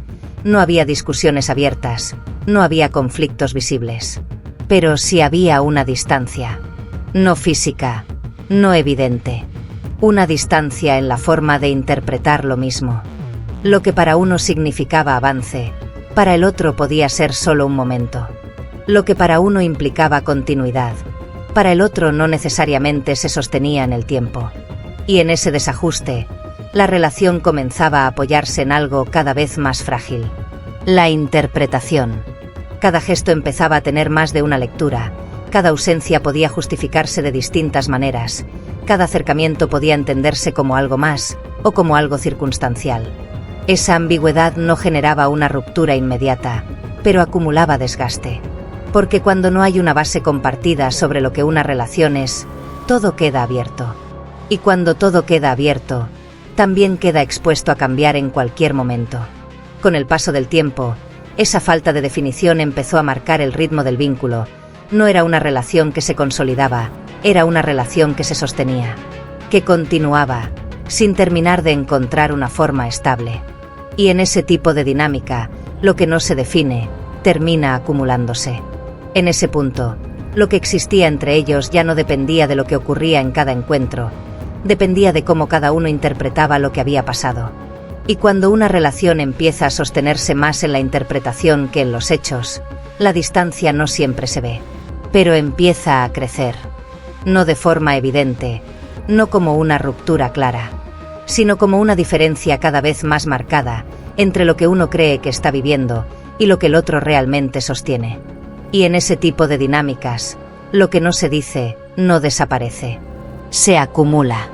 No había discusiones abiertas, no había conflictos visibles. Pero sí había una distancia. No física, no evidente. Una distancia en la forma de interpretar lo mismo. Lo que para uno significaba avance, para el otro podía ser solo un momento. Lo que para uno implicaba continuidad, para el otro no necesariamente se sostenía en el tiempo. Y en ese desajuste, la relación comenzaba a apoyarse en algo cada vez más frágil. La interpretación. Cada gesto empezaba a tener más de una lectura, cada ausencia podía justificarse de distintas maneras, cada acercamiento podía entenderse como algo más, o como algo circunstancial. Esa ambigüedad no generaba una ruptura inmediata, pero acumulaba desgaste. Porque cuando no hay una base compartida sobre lo que una relación es, todo queda abierto. Y cuando todo queda abierto, también queda expuesto a cambiar en cualquier momento. Con el paso del tiempo, esa falta de definición empezó a marcar el ritmo del vínculo. No era una relación que se consolidaba, era una relación que se sostenía, que continuaba, sin terminar de encontrar una forma estable. Y en ese tipo de dinámica, lo que no se define, termina acumulándose. En ese punto, lo que existía entre ellos ya no dependía de lo que ocurría en cada encuentro, dependía de cómo cada uno interpretaba lo que había pasado. Y cuando una relación empieza a sostenerse más en la interpretación que en los hechos, la distancia no siempre se ve, pero empieza a crecer. No de forma evidente, no como una ruptura clara, sino como una diferencia cada vez más marcada entre lo que uno cree que está viviendo y lo que el otro realmente sostiene. Y en ese tipo de dinámicas, lo que no se dice, no desaparece. Se acumula.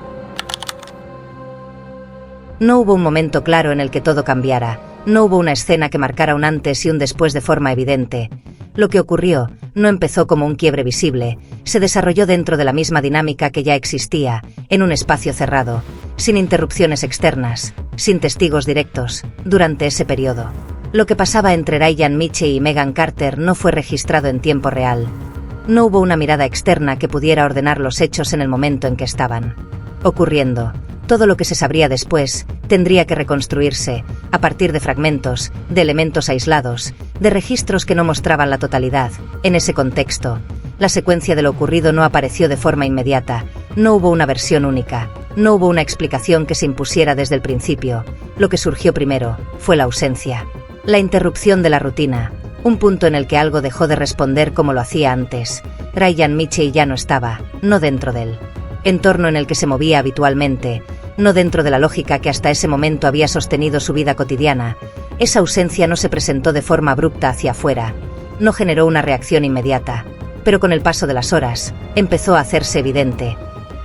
No hubo un momento claro en el que todo cambiara, no hubo una escena que marcara un antes y un después de forma evidente. Lo que ocurrió no empezó como un quiebre visible, se desarrolló dentro de la misma dinámica que ya existía, en un espacio cerrado, sin interrupciones externas, sin testigos directos, durante ese periodo. Lo que pasaba entre Ryan Mitchell y Megan Carter no fue registrado en tiempo real. No hubo una mirada externa que pudiera ordenar los hechos en el momento en que estaban ocurriendo. Todo lo que se sabría después tendría que reconstruirse, a partir de fragmentos, de elementos aislados, de registros que no mostraban la totalidad. En ese contexto, la secuencia de lo ocurrido no apareció de forma inmediata, no hubo una versión única, no hubo una explicación que se impusiera desde el principio. Lo que surgió primero fue la ausencia. La interrupción de la rutina, un punto en el que algo dejó de responder como lo hacía antes. Ryan Mitchell ya no estaba, no dentro del entorno en el que se movía habitualmente, no dentro de la lógica que hasta ese momento había sostenido su vida cotidiana. Esa ausencia no se presentó de forma abrupta hacia afuera, no generó una reacción inmediata, pero con el paso de las horas, empezó a hacerse evidente.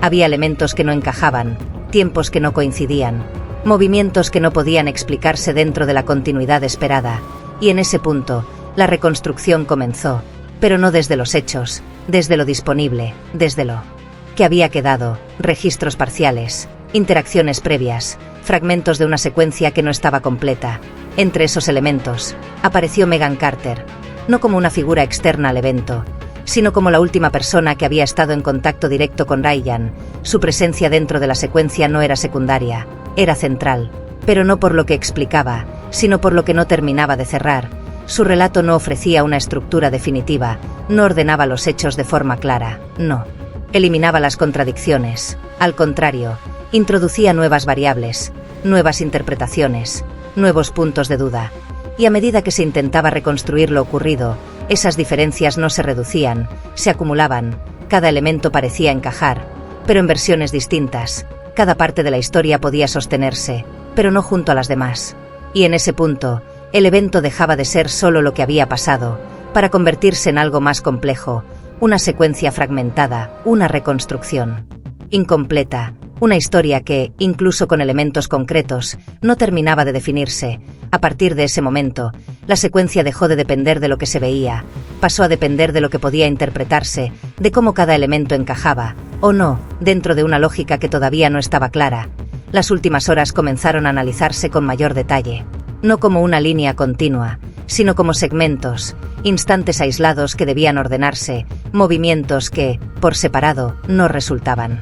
Había elementos que no encajaban, tiempos que no coincidían, movimientos que no podían explicarse dentro de la continuidad esperada, y en ese punto, la reconstrucción comenzó, pero no desde los hechos, desde lo disponible, desde lo que había quedado, registros parciales, interacciones previas, fragmentos de una secuencia que no estaba completa. Entre esos elementos, apareció Megan Carter, no como una figura externa al evento, sino como la última persona que había estado en contacto directo con Ryan. Su presencia dentro de la secuencia no era secundaria, era central, pero no por lo que explicaba, sino por lo que no terminaba de cerrar. Su relato no ofrecía una estructura definitiva, no ordenaba los hechos de forma clara, no eliminaba las contradicciones, al contrario, introducía nuevas variables, nuevas interpretaciones, nuevos puntos de duda, y a medida que se intentaba reconstruir lo ocurrido, esas diferencias no se reducían, se acumulaban, cada elemento parecía encajar, pero en versiones distintas, cada parte de la historia podía sostenerse, pero no junto a las demás. Y en ese punto, el evento dejaba de ser solo lo que había pasado, para convertirse en algo más complejo, una secuencia fragmentada, una reconstrucción incompleta, una historia que, incluso con elementos concretos, no terminaba de definirse. A partir de ese momento, la secuencia dejó de depender de lo que se veía, pasó a depender de lo que podía interpretarse, de cómo cada elemento encajaba, o no, dentro de una lógica que todavía no estaba clara. Las últimas horas comenzaron a analizarse con mayor detalle, no como una línea continua, sino como segmentos, instantes aislados que debían ordenarse, movimientos que, por separado, no resultaban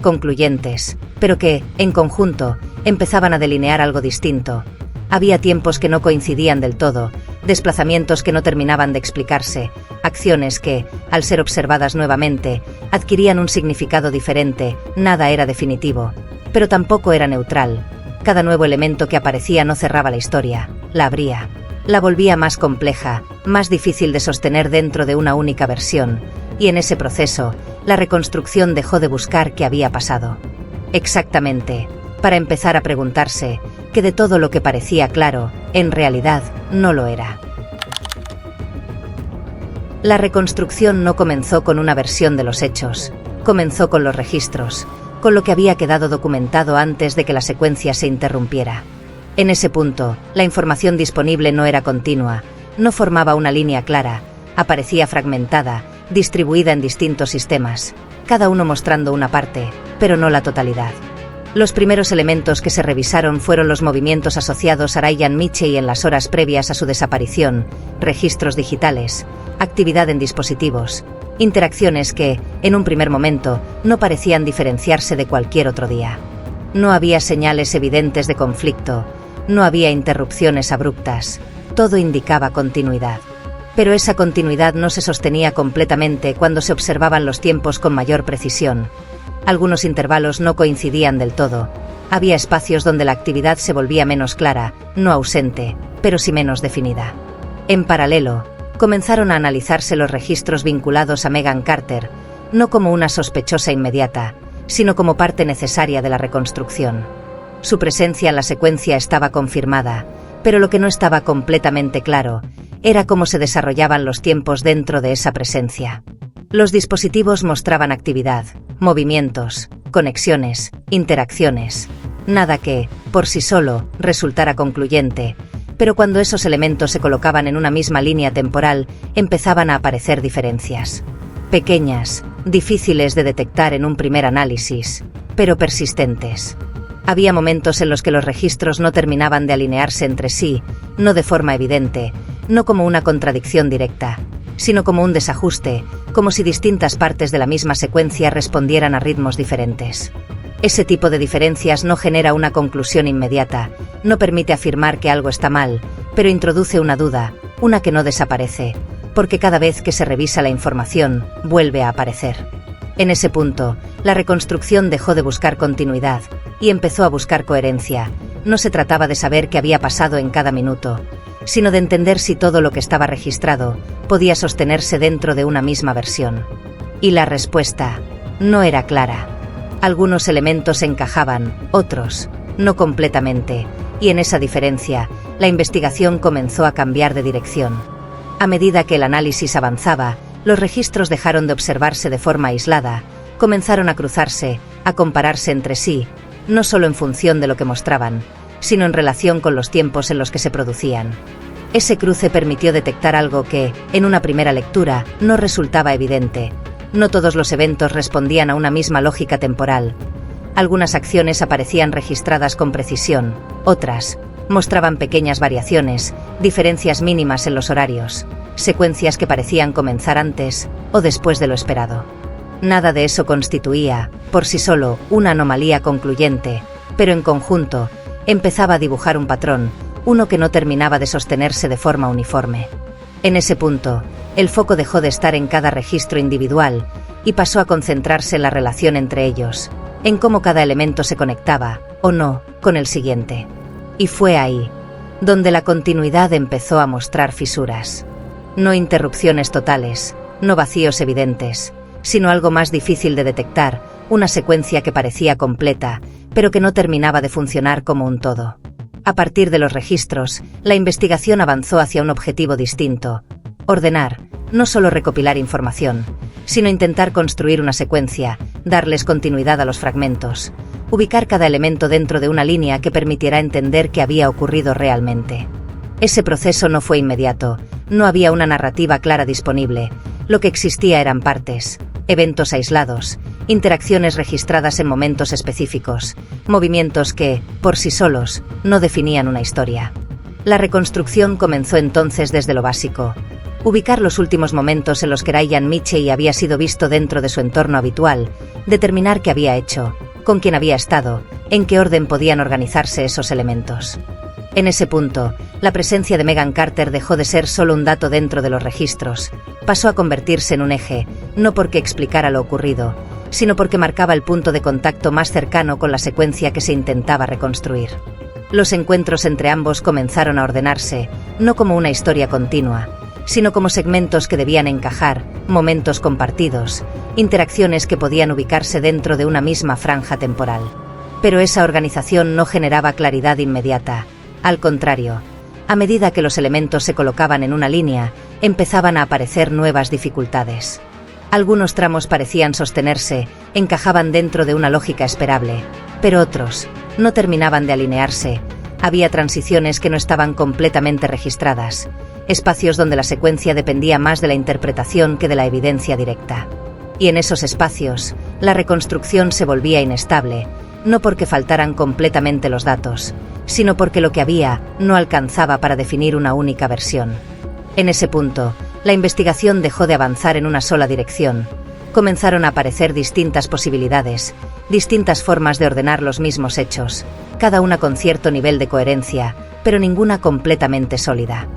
concluyentes, pero que, en conjunto, empezaban a delinear algo distinto. Había tiempos que no coincidían del todo, desplazamientos que no terminaban de explicarse, acciones que, al ser observadas nuevamente, adquirían un significado diferente. Nada era definitivo, pero tampoco era neutral. Cada nuevo elemento que aparecía no cerraba la historia, la abría. La volvía más compleja, más difícil de sostener dentro de una única versión, y en ese proceso, la reconstrucción dejó de buscar qué había pasado. Exactamente, para empezar a preguntarse que de todo lo que parecía claro, en realidad, no lo era. La reconstrucción no comenzó con una versión de los hechos, comenzó con los registros, con lo que había quedado documentado antes de que la secuencia se interrumpiera. En ese punto, la información disponible no era continua, no formaba una línea clara, aparecía fragmentada, distribuida en distintos sistemas, cada uno mostrando una parte, pero no la totalidad. Los primeros elementos que se revisaron fueron los movimientos asociados a Ryan Mitchell en las horas previas a su desaparición, registros digitales, actividad en dispositivos, interacciones que, en un primer momento, no parecían diferenciarse de cualquier otro día. No había señales evidentes de conflicto, no había interrupciones abruptas, todo indicaba continuidad. Pero esa continuidad no se sostenía completamente cuando se observaban los tiempos con mayor precisión. Algunos intervalos no coincidían del todo. Había espacios donde la actividad se volvía menos clara, no ausente, pero sí menos definida. En paralelo, comenzaron a analizarse los registros vinculados a Megan Carter, no como una sospechosa inmediata, sino como parte necesaria de la reconstrucción. Su presencia en la secuencia estaba confirmada, pero lo que no estaba completamente claro era cómo se desarrollaban los tiempos dentro de esa presencia. Los dispositivos mostraban actividad, movimientos, conexiones, interacciones. Nada que, por sí solo, resultara concluyente, pero cuando esos elementos se colocaban en una misma línea temporal, empezaban a aparecer diferencias. Pequeñas, difíciles de detectar en un primer análisis, pero persistentes. Había momentos en los que los registros no terminaban de alinearse entre sí, no de forma evidente, no como una contradicción directa, sino como un desajuste, como si distintas partes de la misma secuencia respondieran a ritmos diferentes. Ese tipo de diferencias no genera una conclusión inmediata, no permite afirmar que algo está mal, pero introduce una duda, una que no desaparece, porque cada vez que se revisa la información, vuelve a aparecer. En ese punto, la reconstrucción dejó de buscar continuidad y empezó a buscar coherencia. No se trataba de saber qué había pasado en cada minuto, sino de entender si todo lo que estaba registrado podía sostenerse dentro de una misma versión. Y la respuesta no era clara. Algunos elementos encajaban, otros no completamente, y en esa diferencia, la investigación comenzó a cambiar de dirección. A medida que el análisis avanzaba, los registros dejaron de observarse de forma aislada, comenzaron a cruzarse, a compararse entre sí, no solo en función de lo que mostraban, sino en relación con los tiempos en los que se producían. Ese cruce permitió detectar algo que, en una primera lectura, no resultaba evidente. No todos los eventos respondían a una misma lógica temporal. Algunas acciones aparecían registradas con precisión, otras mostraban pequeñas variaciones, diferencias mínimas en los horarios, secuencias que parecían comenzar antes o después de lo esperado. Nada de eso constituía, por sí solo, una anomalía concluyente, pero en conjunto, empezaba a dibujar un patrón, uno que no terminaba de sostenerse de forma uniforme. En ese punto, el foco dejó de estar en cada registro individual y pasó a concentrarse en la relación entre ellos, en cómo cada elemento se conectaba, o no, con el siguiente. Y fue ahí donde la continuidad empezó a mostrar fisuras. No interrupciones totales, no vacíos evidentes, sino algo más difícil de detectar, una secuencia que parecía completa, pero que no terminaba de funcionar como un todo. A partir de los registros, la investigación avanzó hacia un objetivo distinto: ordenar, no solo recopilar información, sino intentar construir una secuencia, darles continuidad a los fragmentos, ubicar cada elemento dentro de una línea que permitiera entender qué había ocurrido realmente. Ese proceso no fue inmediato, no había una narrativa clara disponible, lo que existía eran partes, eventos aislados, interacciones registradas en momentos específicos, movimientos que, por sí solos, no definían una historia. La reconstrucción comenzó entonces desde lo básico: ubicar los últimos momentos en los que Ryan Mitchell había sido visto dentro de su entorno habitual, determinar qué había hecho, con quién había estado, en qué orden podían organizarse esos elementos. En ese punto, la presencia de Megan Carter dejó de ser solo un dato dentro de los registros, pasó a convertirse en un eje, no porque explicara lo ocurrido, sino porque marcaba el punto de contacto más cercano con la secuencia que se intentaba reconstruir. Los encuentros entre ambos comenzaron a ordenarse, no como una historia continua, sino como segmentos que debían encajar, momentos compartidos, interacciones que podían ubicarse dentro de una misma franja temporal. Pero esa organización no generaba claridad inmediata. Al contrario, a medida que los elementos se colocaban en una línea, empezaban a aparecer nuevas dificultades. Algunos tramos parecían sostenerse, encajaban dentro de una lógica esperable, pero otros no terminaban de alinearse. Había transiciones que no estaban completamente registradas, espacios donde la secuencia dependía más de la interpretación que de la evidencia directa. Y en esos espacios, la reconstrucción se volvía inestable, no porque faltaran completamente los datos, sino porque lo que había no alcanzaba para definir una única versión. En ese punto, la investigación dejó de avanzar en una sola dirección. Comenzaron a aparecer distintas posibilidades, distintas formas de ordenar los mismos hechos, cada una con cierto nivel de coherencia, pero ninguna completamente sólida.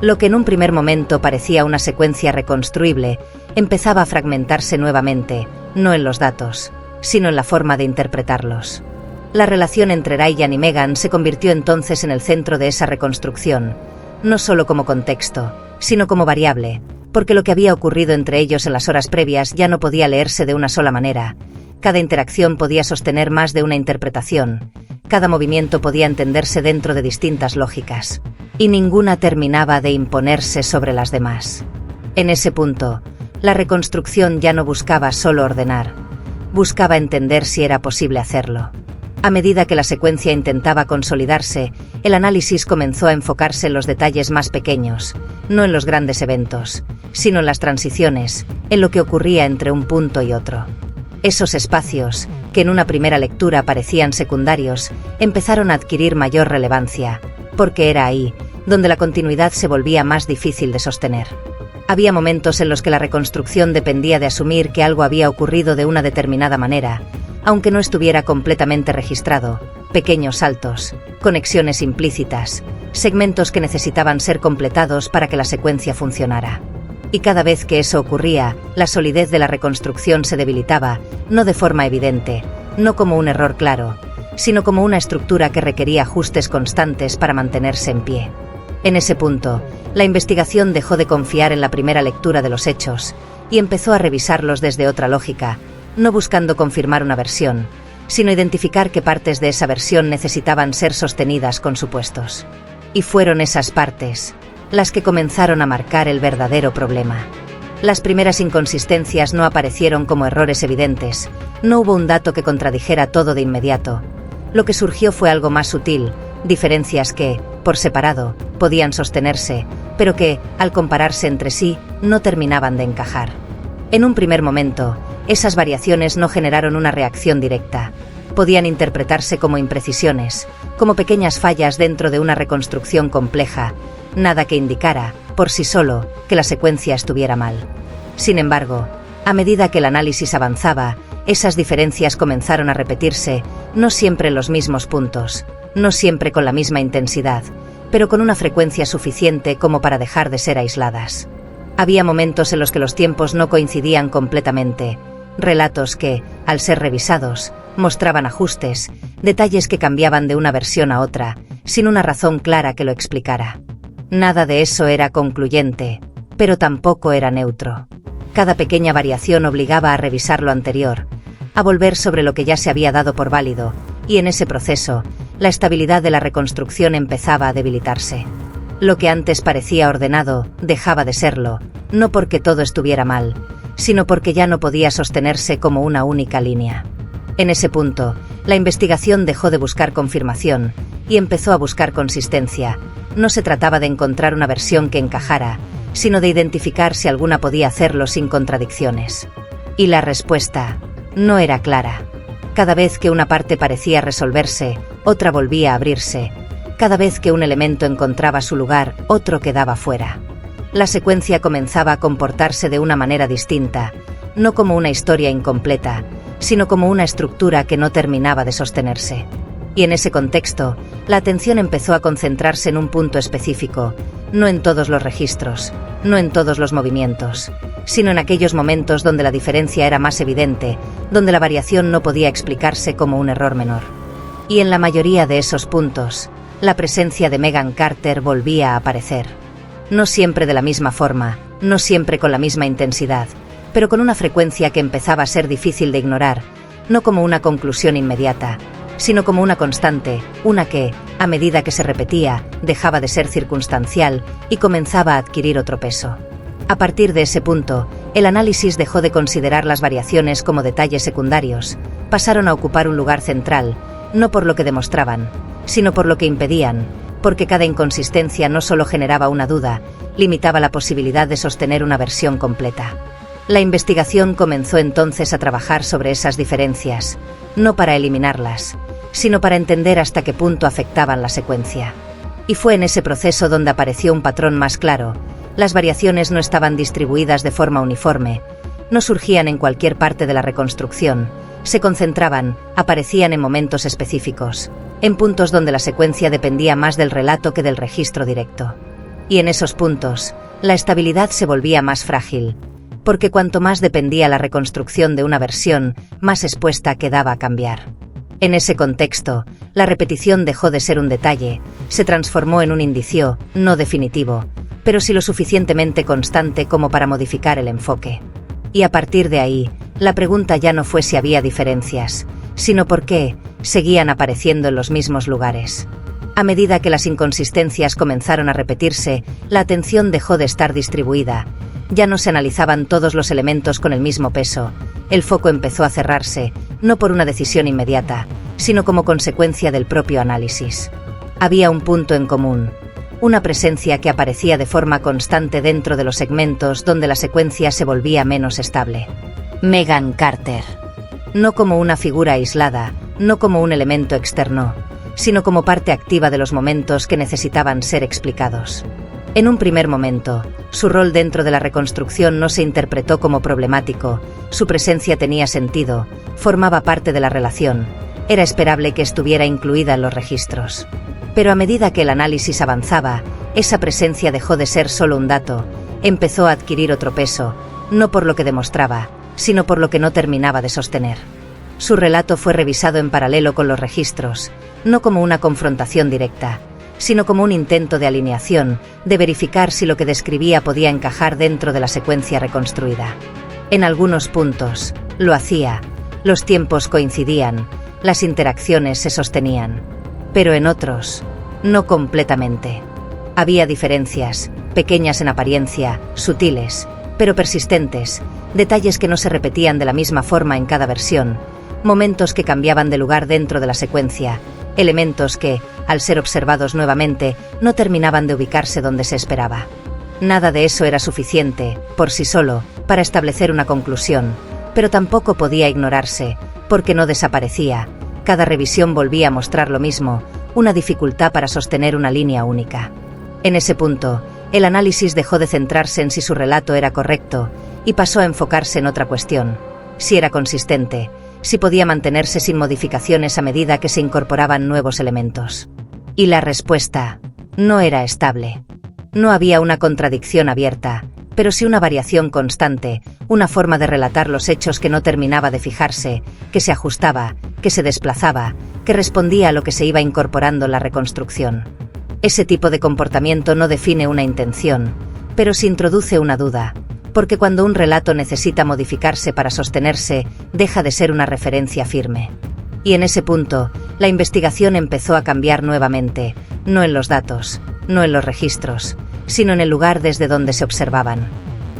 Lo que en un primer momento parecía una secuencia reconstruible, empezaba a fragmentarse nuevamente, no en los datos, sino en la forma de interpretarlos. La relación entre Ryan y Megan se convirtió entonces en el centro de esa reconstrucción, no solo como contexto, sino como variable, porque lo que había ocurrido entre ellos en las horas previas ya no podía leerse de una sola manera. Cada interacción podía sostener más de una interpretación, cada movimiento podía entenderse dentro de distintas lógicas, y ninguna terminaba de imponerse sobre las demás. En ese punto, la reconstrucción ya no buscaba solo ordenar, buscaba entender si era posible hacerlo. A medida que la secuencia intentaba consolidarse, el análisis comenzó a enfocarse en los detalles más pequeños, no en los grandes eventos, sino en las transiciones, en lo que ocurría entre un punto y otro. Esos espacios, que en una primera lectura parecían secundarios, empezaron a adquirir mayor relevancia, porque era ahí donde la continuidad se volvía más difícil de sostener. Había momentos en los que la reconstrucción dependía de asumir que algo había ocurrido de una determinada manera, aunque no estuviera completamente registrado, pequeños saltos, conexiones implícitas, segmentos que necesitaban ser completados para que la secuencia funcionara. Y cada vez que eso ocurría, la solidez de la reconstrucción se debilitaba, no de forma evidente, no como un error claro, sino como una estructura que requería ajustes constantes para mantenerse en pie. En ese punto, la investigación dejó de confiar en la primera lectura de los hechos, y empezó a revisarlos desde otra lógica, no buscando confirmar una versión, sino identificar qué partes de esa versión necesitaban ser sostenidas con supuestos. Y fueron esas partes las que comenzaron a marcar el verdadero problema. Las primeras inconsistencias no aparecieron como errores evidentes, no hubo un dato que contradijera todo de inmediato. Lo que surgió fue algo más sutil, diferencias que, por separado, podían sostenerse, pero que, al compararse entre sí, no terminaban de encajar. En un primer momento, esas variaciones no generaron una reacción directa. Podían interpretarse como imprecisiones, como pequeñas fallas dentro de una reconstrucción compleja, nada que indicara, por sí solo, que la secuencia estuviera mal. Sin embargo, a medida que el análisis avanzaba, esas diferencias comenzaron a repetirse, no siempre en los mismos puntos, no siempre con la misma intensidad, pero con una frecuencia suficiente como para dejar de ser aisladas. Había momentos en los que los tiempos no coincidían completamente, relatos que, al ser revisados, mostraban ajustes, detalles que cambiaban de una versión a otra, sin una razón clara que lo explicara. Nada de eso era concluyente, pero tampoco era neutro. Cada pequeña variación obligaba a revisar lo anterior, a volver sobre lo que ya se había dado por válido, y en ese proceso, la estabilidad de la reconstrucción empezaba a debilitarse. Lo que antes parecía ordenado, dejaba de serlo, no porque todo estuviera mal, sino porque ya no podía sostenerse como una única línea. En ese punto, la investigación dejó de buscar confirmación, y empezó a buscar consistencia. No se trataba de encontrar una versión que encajara, sino de identificar si alguna podía hacerlo sin contradicciones. Y la respuesta no era clara. Cada vez que una parte parecía resolverse, otra volvía a abrirse. Cada vez que un elemento encontraba su lugar, otro quedaba fuera. La secuencia comenzaba a comportarse de una manera distinta, no como una historia incompleta, sino como una estructura que no terminaba de sostenerse. Y en ese contexto, la atención empezó a concentrarse en un punto específico, no en todos los registros, no en todos los movimientos, sino en aquellos momentos donde la diferencia era más evidente, donde la variación no podía explicarse como un error menor. Y en la mayoría de esos puntos, la presencia de Megan Carter volvía a aparecer. No siempre de la misma forma, no siempre con la misma intensidad, pero con una frecuencia que empezaba a ser difícil de ignorar, no como una conclusión inmediata, sino como una constante, una que, a medida que se repetía, dejaba de ser circunstancial y comenzaba a adquirir otro peso. A partir de ese punto, el análisis dejó de considerar las variaciones como detalles secundarios, pasaron a ocupar un lugar central, no por lo que demostraban, sino por lo que impedían, porque cada inconsistencia no solo generaba una duda, limitaba la posibilidad de sostener una versión completa. La investigación comenzó entonces a trabajar sobre esas diferencias, no para eliminarlas, sino para entender hasta qué punto afectaban la secuencia. Y fue en ese proceso donde apareció un patrón más claro. Las variaciones no estaban distribuidas de forma uniforme, no surgían en cualquier parte de la reconstrucción, se concentraban, aparecían en momentos específicos, en puntos donde la secuencia dependía más del relato que del registro directo. Y en esos puntos, la estabilidad se volvía más frágil, porque cuanto más dependía la reconstrucción de una versión, más expuesta quedaba a cambiar. En ese contexto, la repetición dejó de ser un detalle, se transformó en un indicio, no definitivo, pero sí lo suficientemente constante como para modificar el enfoque. Y a partir de ahí, la pregunta ya no fue si había diferencias, sino por qué seguían apareciendo en los mismos lugares. A medida que las inconsistencias comenzaron a repetirse, la atención dejó de estar distribuida. Ya no se analizaban todos los elementos con el mismo peso, el foco empezó a cerrarse, no por una decisión inmediata, sino como consecuencia del propio análisis. Había un punto en común, una presencia que aparecía de forma constante dentro de los segmentos donde la secuencia se volvía menos estable. Megan Carter. No como una figura aislada, no como un elemento externo, sino como parte activa de los momentos que necesitaban ser explicados. En un primer momento, su rol dentro de la reconstrucción no se interpretó como problemático, su presencia tenía sentido, formaba parte de la relación, era esperable que estuviera incluida en los registros. Pero a medida que el análisis avanzaba, esa presencia dejó de ser solo un dato, empezó a adquirir otro peso, no por lo que demostraba, sino por lo que no terminaba de sostener. Su relato fue revisado en paralelo con los registros, no como una confrontación directa, sino como un intento de alineación, de verificar si lo que describía podía encajar dentro de la secuencia reconstruida. En algunos puntos, lo hacía, los tiempos coincidían, las interacciones se sostenían. Pero en otros, no completamente. Había diferencias, pequeñas en apariencia, sutiles, pero persistentes, detalles que no se repetían de la misma forma en cada versión, momentos que cambiaban de lugar dentro de la secuencia, elementos que, al ser observados nuevamente, no terminaban de ubicarse donde se esperaba. Nada de eso era suficiente, por sí solo, para establecer una conclusión, pero tampoco podía ignorarse, porque no desaparecía. Cada revisión volvía a mostrar lo mismo, una dificultad para sostener una línea única. En ese punto, el análisis dejó de centrarse en si su relato era correcto, y pasó a enfocarse en otra cuestión: si era consistente, si podía mantenerse sin modificaciones a medida que se incorporaban nuevos elementos. Y la respuesta: no era estable. No había una contradicción abierta, pero sí una variación constante, una forma de relatar los hechos que no terminaba de fijarse, que se ajustaba, que se desplazaba, que respondía a lo que se iba incorporando en la reconstrucción. Ese tipo de comportamiento no define una intención, pero sí introduce una duda, porque cuando un relato necesita modificarse para sostenerse, deja de ser una referencia firme. Y en ese punto, la investigación empezó a cambiar nuevamente, no en los datos, no en los registros, sino en el lugar desde donde se observaban.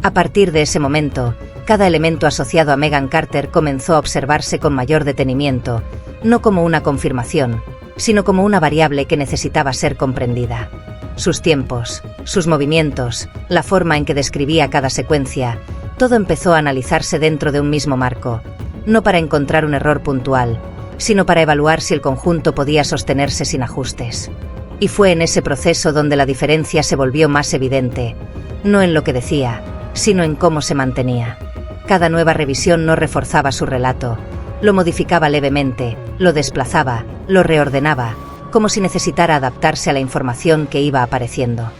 A partir de ese momento, cada elemento asociado a Megan Carter comenzó a observarse con mayor detenimiento, no como una confirmación, sino como una variable que necesitaba ser comprendida. Sus tiempos, sus movimientos, la forma en que describía cada secuencia, todo empezó a analizarse dentro de un mismo marco, no para encontrar un error puntual, sino para evaluar si el conjunto podía sostenerse sin ajustes. Y fue en ese proceso donde la diferencia se volvió más evidente, no en lo que decía, sino en cómo se mantenía. Cada nueva revisión no reforzaba su relato, lo modificaba levemente, lo desplazaba, lo reordenaba, como si necesitara adaptarse a la información que iba apareciendo.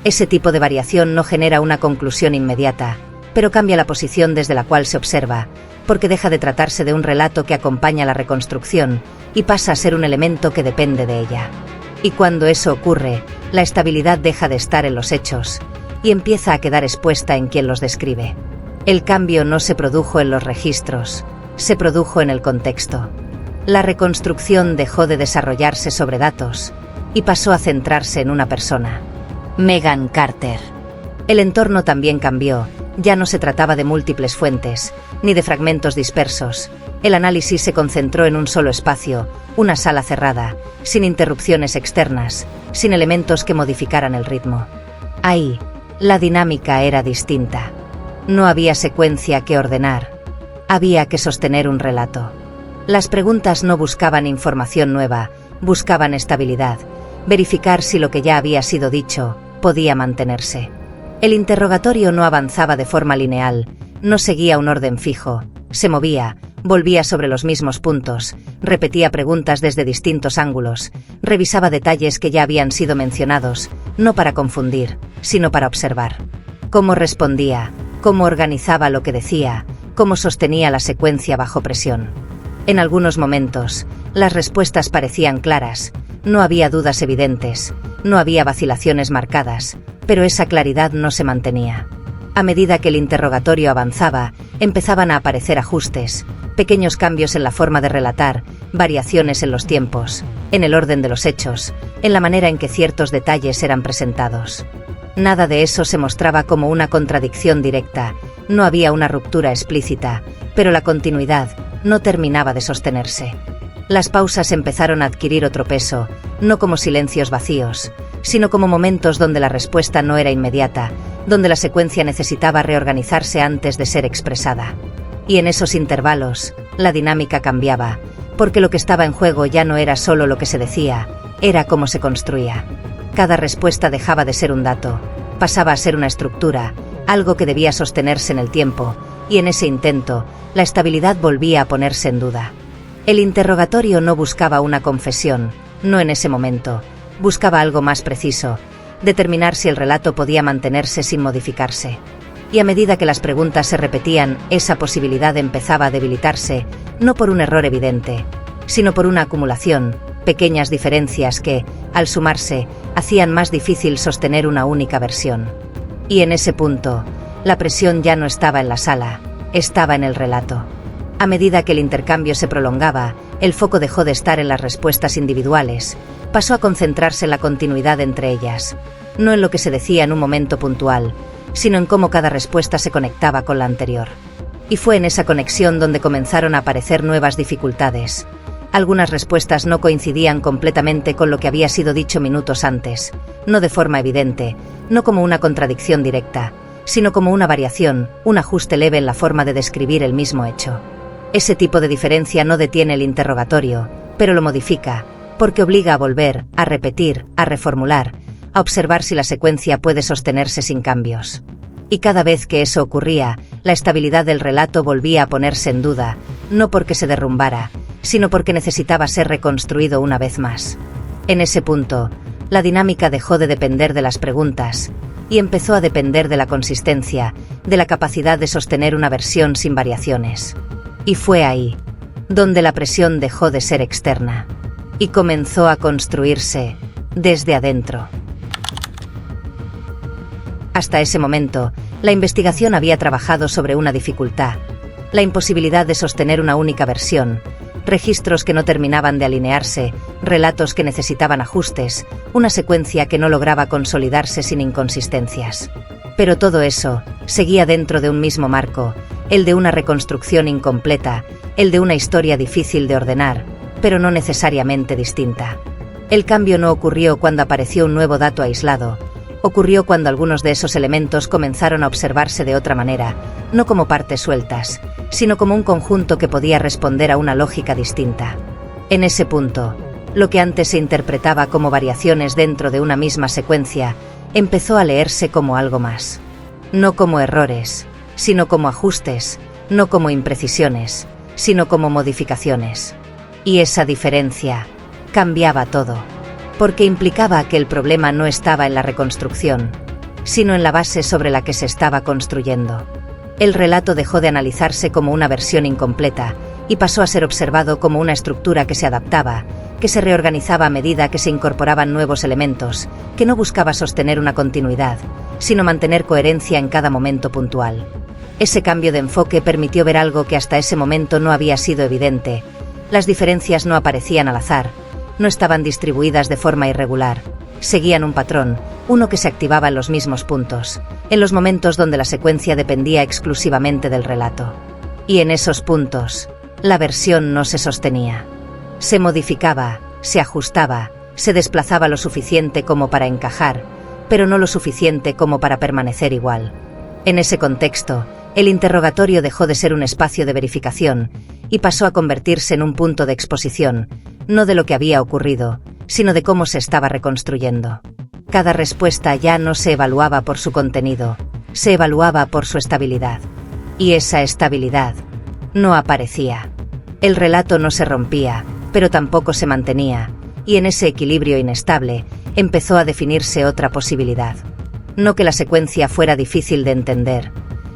Ese tipo de variación no genera una conclusión inmediata, pero cambia la posición desde la cual se observa, porque deja de tratarse de un relato que acompaña la reconstrucción y pasa a ser un elemento que depende de ella. Y cuando eso ocurre, la estabilidad deja de estar en los hechos y empieza a quedar expuesta en quien los describe. El cambio no se produjo en los registros, se produjo en el contexto. La reconstrucción dejó de desarrollarse sobre datos y pasó a centrarse en una persona. Megan Carter. El entorno también cambió, ya no se trataba de múltiples fuentes, ni de fragmentos dispersos. El análisis se concentró en un solo espacio, una sala cerrada, sin interrupciones externas, sin elementos que modificaran el ritmo. Ahí, la dinámica era distinta. No había secuencia que ordenar. Había que sostener un relato. Las preguntas no buscaban información nueva, buscaban estabilidad, verificar si lo que ya había sido dicho podía mantenerse. El interrogatorio no avanzaba de forma lineal, no seguía un orden fijo, se movía, volvía sobre los mismos puntos, repetía preguntas desde distintos ángulos, revisaba detalles que ya habían sido mencionados, no para confundir, sino para observar. Cómo respondía, cómo organizaba lo que decía, cómo sostenía la secuencia bajo presión. En algunos momentos, las respuestas parecían claras, no había dudas evidentes, no había vacilaciones marcadas, pero esa claridad no se mantenía. A medida que el interrogatorio avanzaba, empezaban a aparecer ajustes, pequeños cambios en la forma de relatar, variaciones en los tiempos, en el orden de los hechos, en la manera en que ciertos detalles eran presentados. Nada de eso se mostraba como una contradicción directa, no había una ruptura explícita, pero la continuidad no terminaba de sostenerse. Las pausas empezaron a adquirir otro peso, no como silencios vacíos, sino como momentos donde la respuesta no era inmediata, donde la secuencia necesitaba reorganizarse antes de ser expresada. Y en esos intervalos, la dinámica cambiaba, porque lo que estaba en juego ya no era solo lo que se decía, era cómo se construía. Cada respuesta dejaba de ser un dato, pasaba a ser una estructura, algo que debía sostenerse en el tiempo, y en ese intento, la estabilidad volvía a ponerse en duda. El interrogatorio no buscaba una confesión, no en ese momento, buscaba algo más preciso, determinar si el relato podía mantenerse sin modificarse. Y a medida que las preguntas se repetían, esa posibilidad empezaba a debilitarse, no por un error evidente, sino por una acumulación, pequeñas diferencias que, al sumarse, hacían más difícil sostener una única versión. Y en ese punto, la presión ya no estaba en la sala, estaba en el relato. A medida que el intercambio se prolongaba, el foco dejó de estar en las respuestas individuales, pasó a concentrarse en la continuidad entre ellas, no en lo que se decía en un momento puntual, sino en cómo cada respuesta se conectaba con la anterior. Y fue en esa conexión donde comenzaron a aparecer nuevas dificultades. Algunas respuestas no coincidían completamente con lo que había sido dicho minutos antes, no de forma evidente, no como una contradicción directa, sino como una variación, un ajuste leve en la forma de describir el mismo hecho. Ese tipo de diferencia no detiene el interrogatorio, pero lo modifica, porque obliga a volver, a repetir, a reformular, a observar si la secuencia puede sostenerse sin cambios. Y cada vez que eso ocurría, la estabilidad del relato volvía a ponerse en duda, no porque se derrumbara, sino porque necesitaba ser reconstruido una vez más. En ese punto, la dinámica dejó de depender de las preguntas, y empezó a depender de la consistencia, de la capacidad de sostener una versión sin variaciones. Y fue ahí, donde la presión dejó de ser externa, y comenzó a construirse desde adentro. Hasta ese momento, la investigación había trabajado sobre una dificultad, la imposibilidad de sostener una única versión, registros que no terminaban de alinearse, relatos que necesitaban ajustes, una secuencia que no lograba consolidarse sin inconsistencias. Pero todo eso seguía dentro de un mismo marco, el de una reconstrucción incompleta, el de una historia difícil de ordenar, pero no necesariamente distinta. El cambio no ocurrió cuando apareció un nuevo dato aislado, ocurrió cuando algunos de esos elementos comenzaron a observarse de otra manera, no como partes sueltas, sino como un conjunto que podía responder a una lógica distinta. En ese punto, lo que antes se interpretaba como variaciones dentro de una misma secuencia, empezó a leerse como algo más. No como errores, sino como ajustes, no como imprecisiones, sino como modificaciones. Y esa diferencia cambiaba todo. Porque implicaba que el problema no estaba en la reconstrucción, sino en la base sobre la que se estaba construyendo. El relato dejó de analizarse como una versión incompleta y pasó a ser observado como una estructura que se adaptaba, que se reorganizaba a medida que se incorporaban nuevos elementos, que no buscaba sostener una continuidad, sino mantener coherencia en cada momento puntual. Ese cambio de enfoque permitió ver algo que hasta ese momento no había sido evidente. Las diferencias no aparecían al azar, no estaban distribuidas de forma irregular, seguían un patrón, uno que se activaba en los mismos puntos, en los momentos donde la secuencia dependía exclusivamente del relato. Y en esos puntos, la versión no se sostenía. Se modificaba, se ajustaba, se desplazaba lo suficiente como para encajar, pero no lo suficiente como para permanecer igual. En ese contexto, el interrogatorio dejó de ser un espacio de verificación y pasó a convertirse en un punto de exposición, no de lo que había ocurrido, sino de cómo se estaba reconstruyendo. Cada respuesta ya no se evaluaba por su contenido, se evaluaba por su estabilidad. Y esa estabilidad no aparecía. El relato no se rompía, pero tampoco se mantenía, y en ese equilibrio inestable empezó a definirse otra posibilidad. No que la secuencia fuera difícil de entender,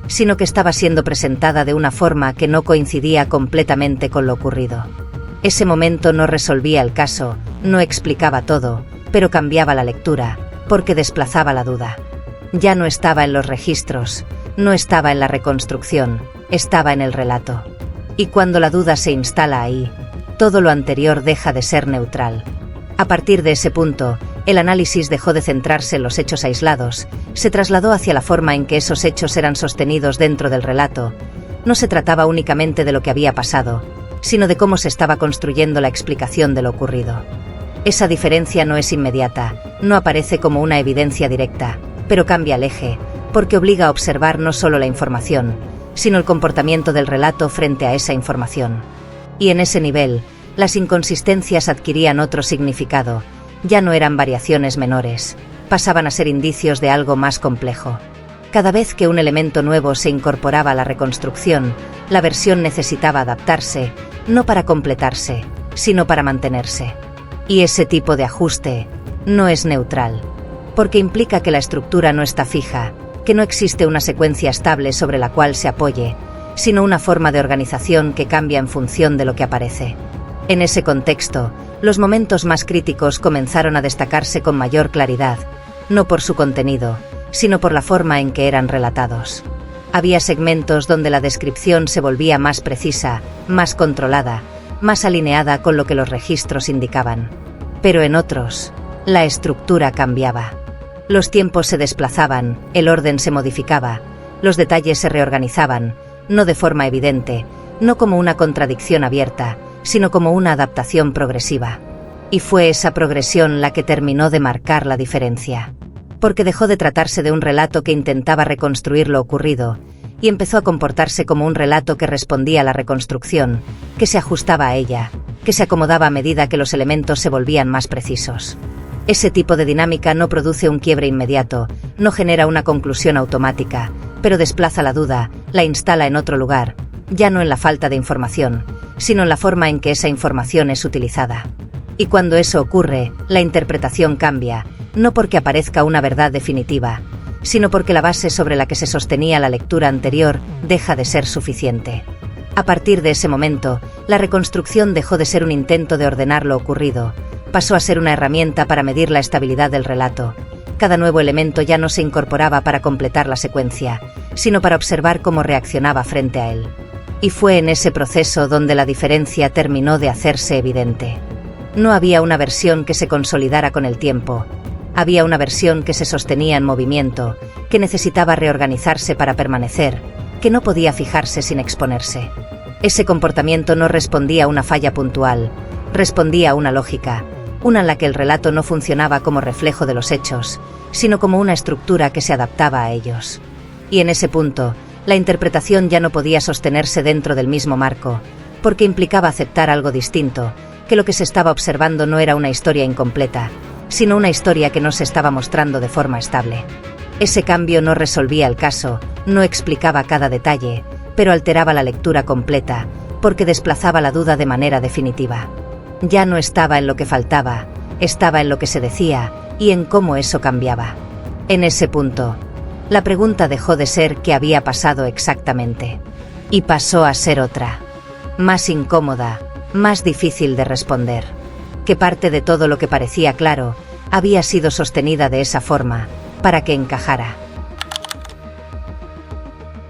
sino que estaba siendo presentada de una forma que no coincidía completamente con lo ocurrido. Ese momento no resolvía el caso, no explicaba todo, pero cambiaba la lectura, porque desplazaba la duda. Ya no estaba en los registros, no estaba en la reconstrucción, estaba en el relato. Y cuando la duda se instala ahí, todo lo anterior deja de ser neutral. A partir de ese punto, el análisis dejó de centrarse en los hechos aislados, se trasladó hacia la forma en que esos hechos eran sostenidos dentro del relato. No se trataba únicamente de lo que había pasado, sino de cómo se estaba construyendo la explicación de lo ocurrido. Esa diferencia no es inmediata, no aparece como una evidencia directa, pero cambia el eje, porque obliga a observar no solo la información, sino el comportamiento del relato frente a esa información. Y en ese nivel, las inconsistencias adquirían otro significado, ya no eran variaciones menores, pasaban a ser indicios de algo más complejo. Cada vez que un elemento nuevo se incorporaba a la reconstrucción, la versión necesitaba adaptarse, no para completarse, sino para mantenerse. Y ese tipo de ajuste no es neutral, porque implica que la estructura no está fija, que no existe una secuencia estable sobre la cual se apoye, sino una forma de organización que cambia en función de lo que aparece. En ese contexto, los momentos más críticos comenzaron a destacarse con mayor claridad, no por su contenido, sino por la forma en que eran relatados. Había segmentos donde la descripción se volvía más precisa, más controlada, más alineada con lo que los registros indicaban. Pero en otros, la estructura cambiaba. Los tiempos se desplazaban, el orden se modificaba, los detalles se reorganizaban, no de forma evidente, no como una contradicción abierta, sino como una adaptación progresiva. Y fue esa progresión la que terminó de marcar la diferencia. Porque dejó de tratarse de un relato que intentaba reconstruir lo ocurrido, y empezó a comportarse como un relato que respondía a la reconstrucción, que se ajustaba a ella, que se acomodaba a medida que los elementos se volvían más precisos. Ese tipo de dinámica no produce un quiebre inmediato, no genera una conclusión automática, pero desplaza la duda, la instala en otro lugar, ya no en la falta de información, sino en la forma en que esa información es utilizada. Y cuando eso ocurre, la interpretación cambia, no porque aparezca una verdad definitiva, sino porque la base sobre la que se sostenía la lectura anterior deja de ser suficiente. A partir de ese momento, la reconstrucción dejó de ser un intento de ordenar lo ocurrido, pasó a ser una herramienta para medir la estabilidad del relato. Cada nuevo elemento ya no se incorporaba para completar la secuencia, sino para observar cómo reaccionaba frente a él. Y fue en ese proceso donde la diferencia terminó de hacerse evidente. No había una versión que se consolidara con el tiempo. Había una versión que se sostenía en movimiento, que necesitaba reorganizarse para permanecer, que no podía fijarse sin exponerse. Ese comportamiento no respondía a una falla puntual, respondía a una lógica, una en la que el relato no funcionaba como reflejo de los hechos, sino como una estructura que se adaptaba a ellos. Y en ese punto, la interpretación ya no podía sostenerse dentro del mismo marco, porque implicaba aceptar algo distinto, que lo que se estaba observando no era una historia incompleta, sino una historia que no se estaba mostrando de forma estable. Ese cambio no resolvía el caso, no explicaba cada detalle, pero alteraba la lectura completa, porque desplazaba la duda de manera definitiva. Ya no estaba en lo que faltaba, estaba en lo que se decía y en cómo eso cambiaba. En ese punto, la pregunta dejó de ser qué había pasado exactamente y pasó a ser otra, más incómoda, más difícil de responder. ¿Qué parte de todo lo que parecía claro había sido sostenida de esa forma para que encajara?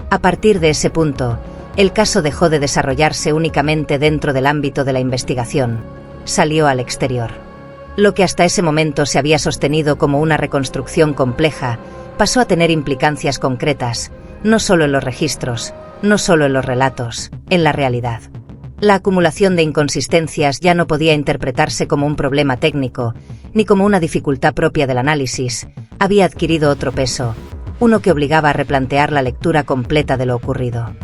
A partir de ese punto, el caso dejó de desarrollarse únicamente dentro del ámbito de la investigación, salió al exterior. Lo que hasta ese momento se había sostenido como una reconstrucción compleja, pasó a tener implicancias concretas, no solo en los registros, no solo en los relatos, en la realidad. La acumulación de inconsistencias ya no podía interpretarse como un problema técnico, ni como una dificultad propia del análisis, había adquirido otro peso, uno que obligaba a replantear la lectura completa de lo ocurrido.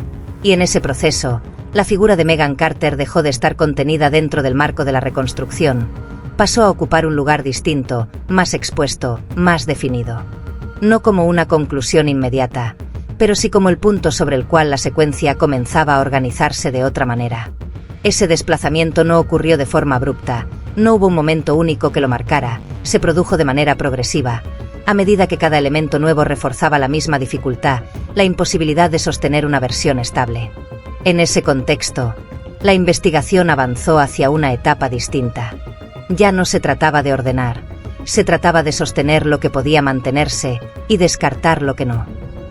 Y en ese proceso, la figura de Megan Carter dejó de estar contenida dentro del marco de la reconstrucción, pasó a ocupar un lugar distinto, más expuesto, más definido. No como una conclusión inmediata, pero sí como el punto sobre el cual la secuencia comenzaba a organizarse de otra manera. Ese desplazamiento no ocurrió de forma abrupta, no hubo un momento único que lo marcara, se produjo de manera progresiva, a medida que cada elemento nuevo reforzaba la misma dificultad, la imposibilidad de sostener una versión estable. En ese contexto, la investigación avanzó hacia una etapa distinta. Ya no se trataba de ordenar, se trataba de sostener lo que podía mantenerse y descartar lo que no.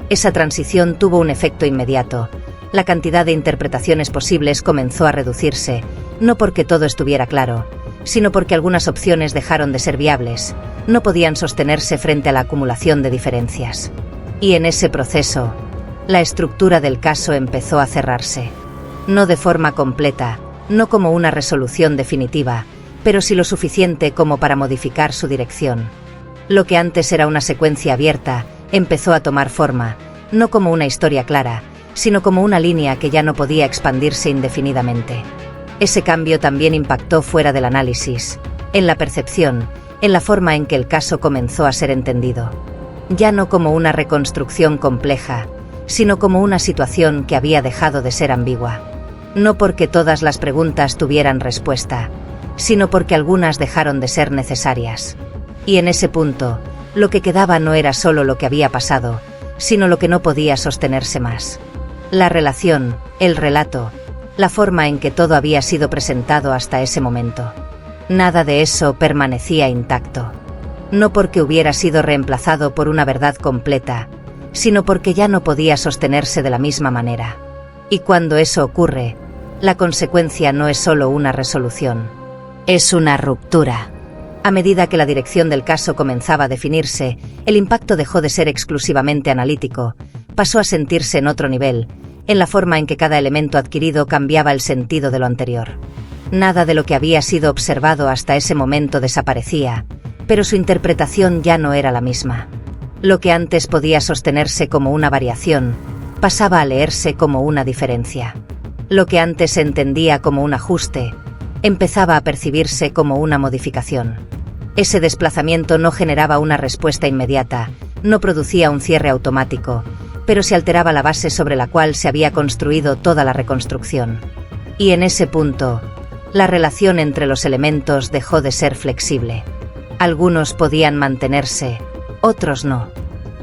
Esa transición tuvo un efecto inmediato. La cantidad de interpretaciones posibles comenzó a reducirse, no porque todo estuviera claro, sino porque algunas opciones dejaron de ser viables, no podían sostenerse frente a la acumulación de diferencias. Y en ese proceso, la estructura del caso empezó a cerrarse. No de forma completa, no como una resolución definitiva, pero sí lo suficiente como para modificar su dirección. Lo que antes era una secuencia abierta, empezó a tomar forma, no como una historia clara, sino como una línea que ya no podía expandirse indefinidamente. Ese cambio también impactó fuera del análisis, en la percepción, en la forma en que el caso comenzó a ser entendido. Ya no como una reconstrucción compleja, sino como una situación que había dejado de ser ambigua. No porque todas las preguntas tuvieran respuesta, sino porque algunas dejaron de ser necesarias. Y en ese punto, lo que quedaba no era solo lo que había pasado, sino lo que no podía sostenerse más. La relación, el relato, la forma en que todo había sido presentado hasta ese momento. Nada de eso permanecía intacto. No porque hubiera sido reemplazado por una verdad completa, sino porque ya no podía sostenerse de la misma manera. Y cuando eso ocurre, la consecuencia no es solo una resolución, es una ruptura. A medida que la dirección del caso comenzaba a definirse, el impacto dejó de ser exclusivamente analítico, pasó a sentirse en otro nivel, en la forma en que cada elemento adquirido cambiaba el sentido de lo anterior. Nada de lo que había sido observado hasta ese momento desaparecía, pero su interpretación ya no era la misma. Lo que antes podía sostenerse como una variación, pasaba a leerse como una diferencia. Lo que antes se entendía como un ajuste, empezaba a percibirse como una modificación. Ese desplazamiento no generaba una respuesta inmediata, no producía un cierre automático, pero se alteraba la base sobre la cual se había construido toda la reconstrucción. Y en ese punto, la relación entre los elementos dejó de ser flexible. Algunos podían mantenerse, otros no.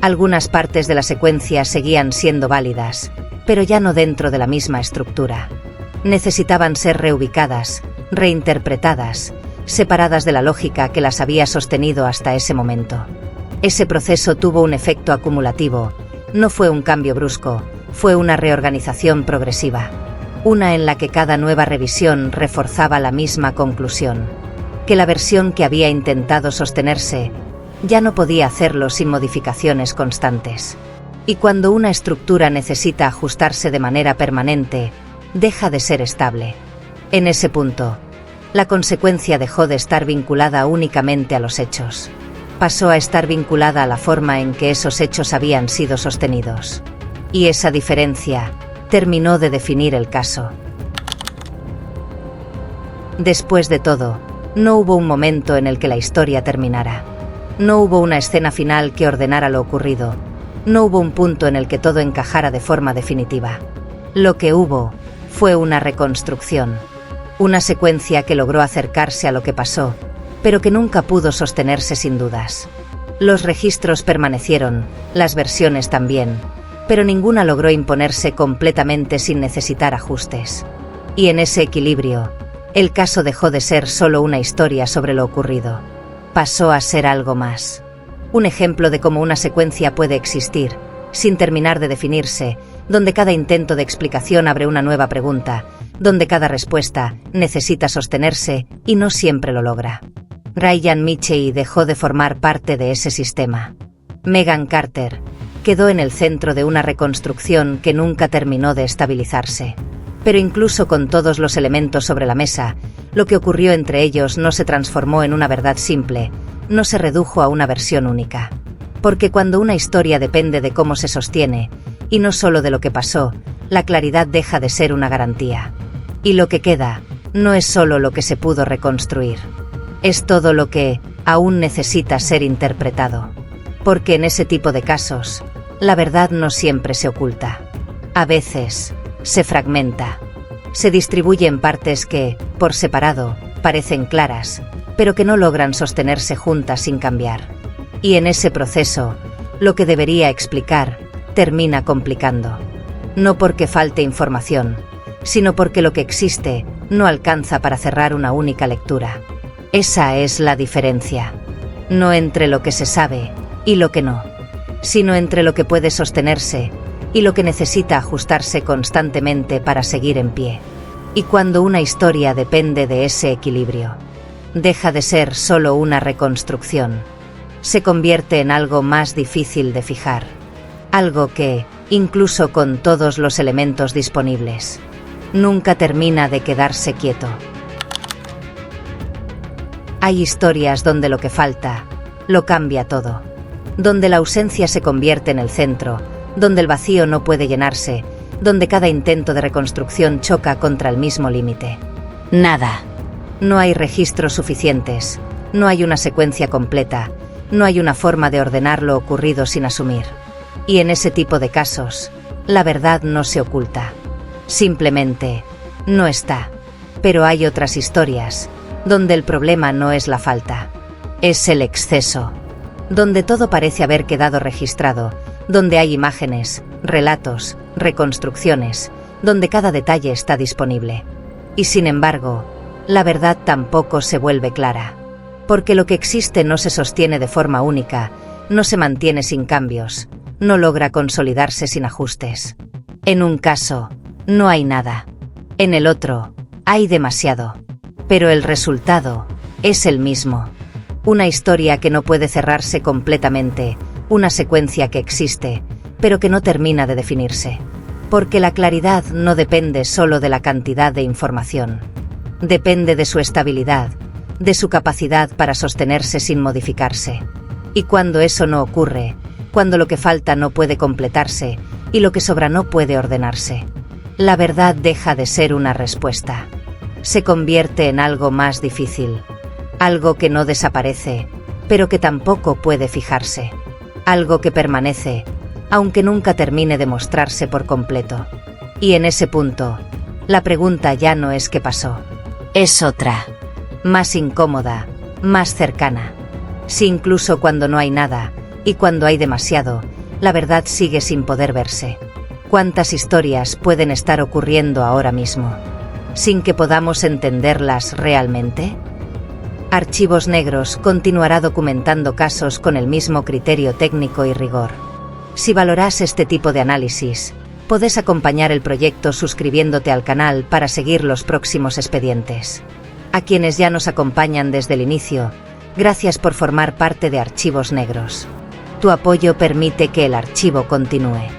Algunas partes de la secuencia seguían siendo válidas, pero ya no dentro de la misma estructura. Necesitaban ser reubicadas, reinterpretadas, separadas de la lógica que las había sostenido hasta ese momento. Ese proceso tuvo un efecto acumulativo, no fue un cambio brusco, fue una reorganización progresiva. Una en la que cada nueva revisión reforzaba la misma conclusión, que la versión que había intentado sostenerse ya no podía hacerlo sin modificaciones constantes. Y cuando una estructura necesita ajustarse de manera permanente, deja de ser estable. En ese punto, la consecuencia dejó de estar vinculada únicamente a los hechos. Pasó a estar vinculada a la forma en que esos hechos habían sido sostenidos. Y esa diferencia terminó de definir el caso. Después de todo, no hubo un momento en el que la historia terminara. No hubo una escena final que ordenara lo ocurrido. No hubo un punto en el que todo encajara de forma definitiva. Lo que hubo fue una reconstrucción. Una secuencia que logró acercarse a lo que pasó, pero que nunca pudo sostenerse sin dudas. Los registros permanecieron, las versiones también, pero ninguna logró imponerse completamente sin necesitar ajustes. Y en ese equilibrio, el caso dejó de ser solo una historia sobre lo ocurrido. Pasó a ser algo más. Un ejemplo de cómo una secuencia puede existir, sin terminar de definirse, donde cada intento de explicación abre una nueva pregunta, donde cada respuesta necesita sostenerse y no siempre lo logra. Ryan Michie dejó de formar parte de ese sistema. Megan Carter quedó en el centro de una reconstrucción que nunca terminó de estabilizarse. Pero incluso con todos los elementos sobre la mesa, lo que ocurrió entre ellos no se transformó en una verdad simple, no se redujo a una versión única. Porque cuando una historia depende de cómo se sostiene, y no solo de lo que pasó, la claridad deja de ser una garantía. Y lo que queda, no es solo lo que se pudo reconstruir. Es todo lo que aún necesita ser interpretado. Porque en ese tipo de casos, la verdad no siempre se oculta. A veces, se fragmenta. Se distribuye en partes que, por separado, parecen claras, pero que no logran sostenerse juntas sin cambiar. Y en ese proceso, lo que debería explicar, termina complicando. No porque falte información, sino porque lo que existe no alcanza para cerrar una única lectura. Esa es la diferencia. No entre lo que se sabe y lo que no, sino entre lo que puede sostenerse y lo que necesita ajustarse constantemente para seguir en pie. Y cuando una historia depende de ese equilibrio, deja de ser solo una reconstrucción. Se convierte en algo más difícil de fijar. Algo que, incluso con todos los elementos disponibles, nunca termina de quedarse quieto. Hay historias donde lo que falta, lo cambia todo. Donde la ausencia se convierte en el centro, donde el vacío no puede llenarse, donde cada intento de reconstrucción choca contra el mismo límite. Nada. No hay registros suficientes, no hay una secuencia completa, no hay una forma de ordenar lo ocurrido sin asumir. Y en ese tipo de casos, la verdad no se oculta. Simplemente, no está. Pero hay otras historias, donde el problema no es la falta, es el exceso. Donde todo parece haber quedado registrado, donde hay imágenes, relatos, reconstrucciones, donde cada detalle está disponible. Y sin embargo, la verdad tampoco se vuelve clara. Porque lo que existe no se sostiene de forma única, no se mantiene sin cambios, no logra consolidarse sin ajustes. En un caso, no hay nada. En el otro, hay demasiado. Pero el resultado es el mismo. Una historia que no puede cerrarse completamente, una secuencia que existe, pero que no termina de definirse. Porque la claridad no depende solo de la cantidad de información. Depende de su estabilidad, de su capacidad para sostenerse sin modificarse. Y cuando eso no ocurre, cuando lo que falta no puede completarse y lo que sobra no puede ordenarse, la verdad deja de ser una respuesta. Se convierte en algo más difícil. Algo que no desaparece, pero que tampoco puede fijarse. Algo que permanece, aunque nunca termine de mostrarse por completo. Y en ese punto, la pregunta ya no es qué pasó. Es otra. Más incómoda, más cercana. Si incluso cuando no hay nada, y cuando hay demasiado, la verdad sigue sin poder verse. ¿Cuántas historias pueden estar ocurriendo ahora mismo, sin que podamos entenderlas realmente? Archivos Negros continuará documentando casos con el mismo criterio técnico y rigor. Si valoras este tipo de análisis, puedes acompañar el proyecto suscribiéndote al canal para seguir los próximos expedientes. A quienes ya nos acompañan desde el inicio, gracias por formar parte de Archivos Negros. Tu apoyo permite que el archivo continúe.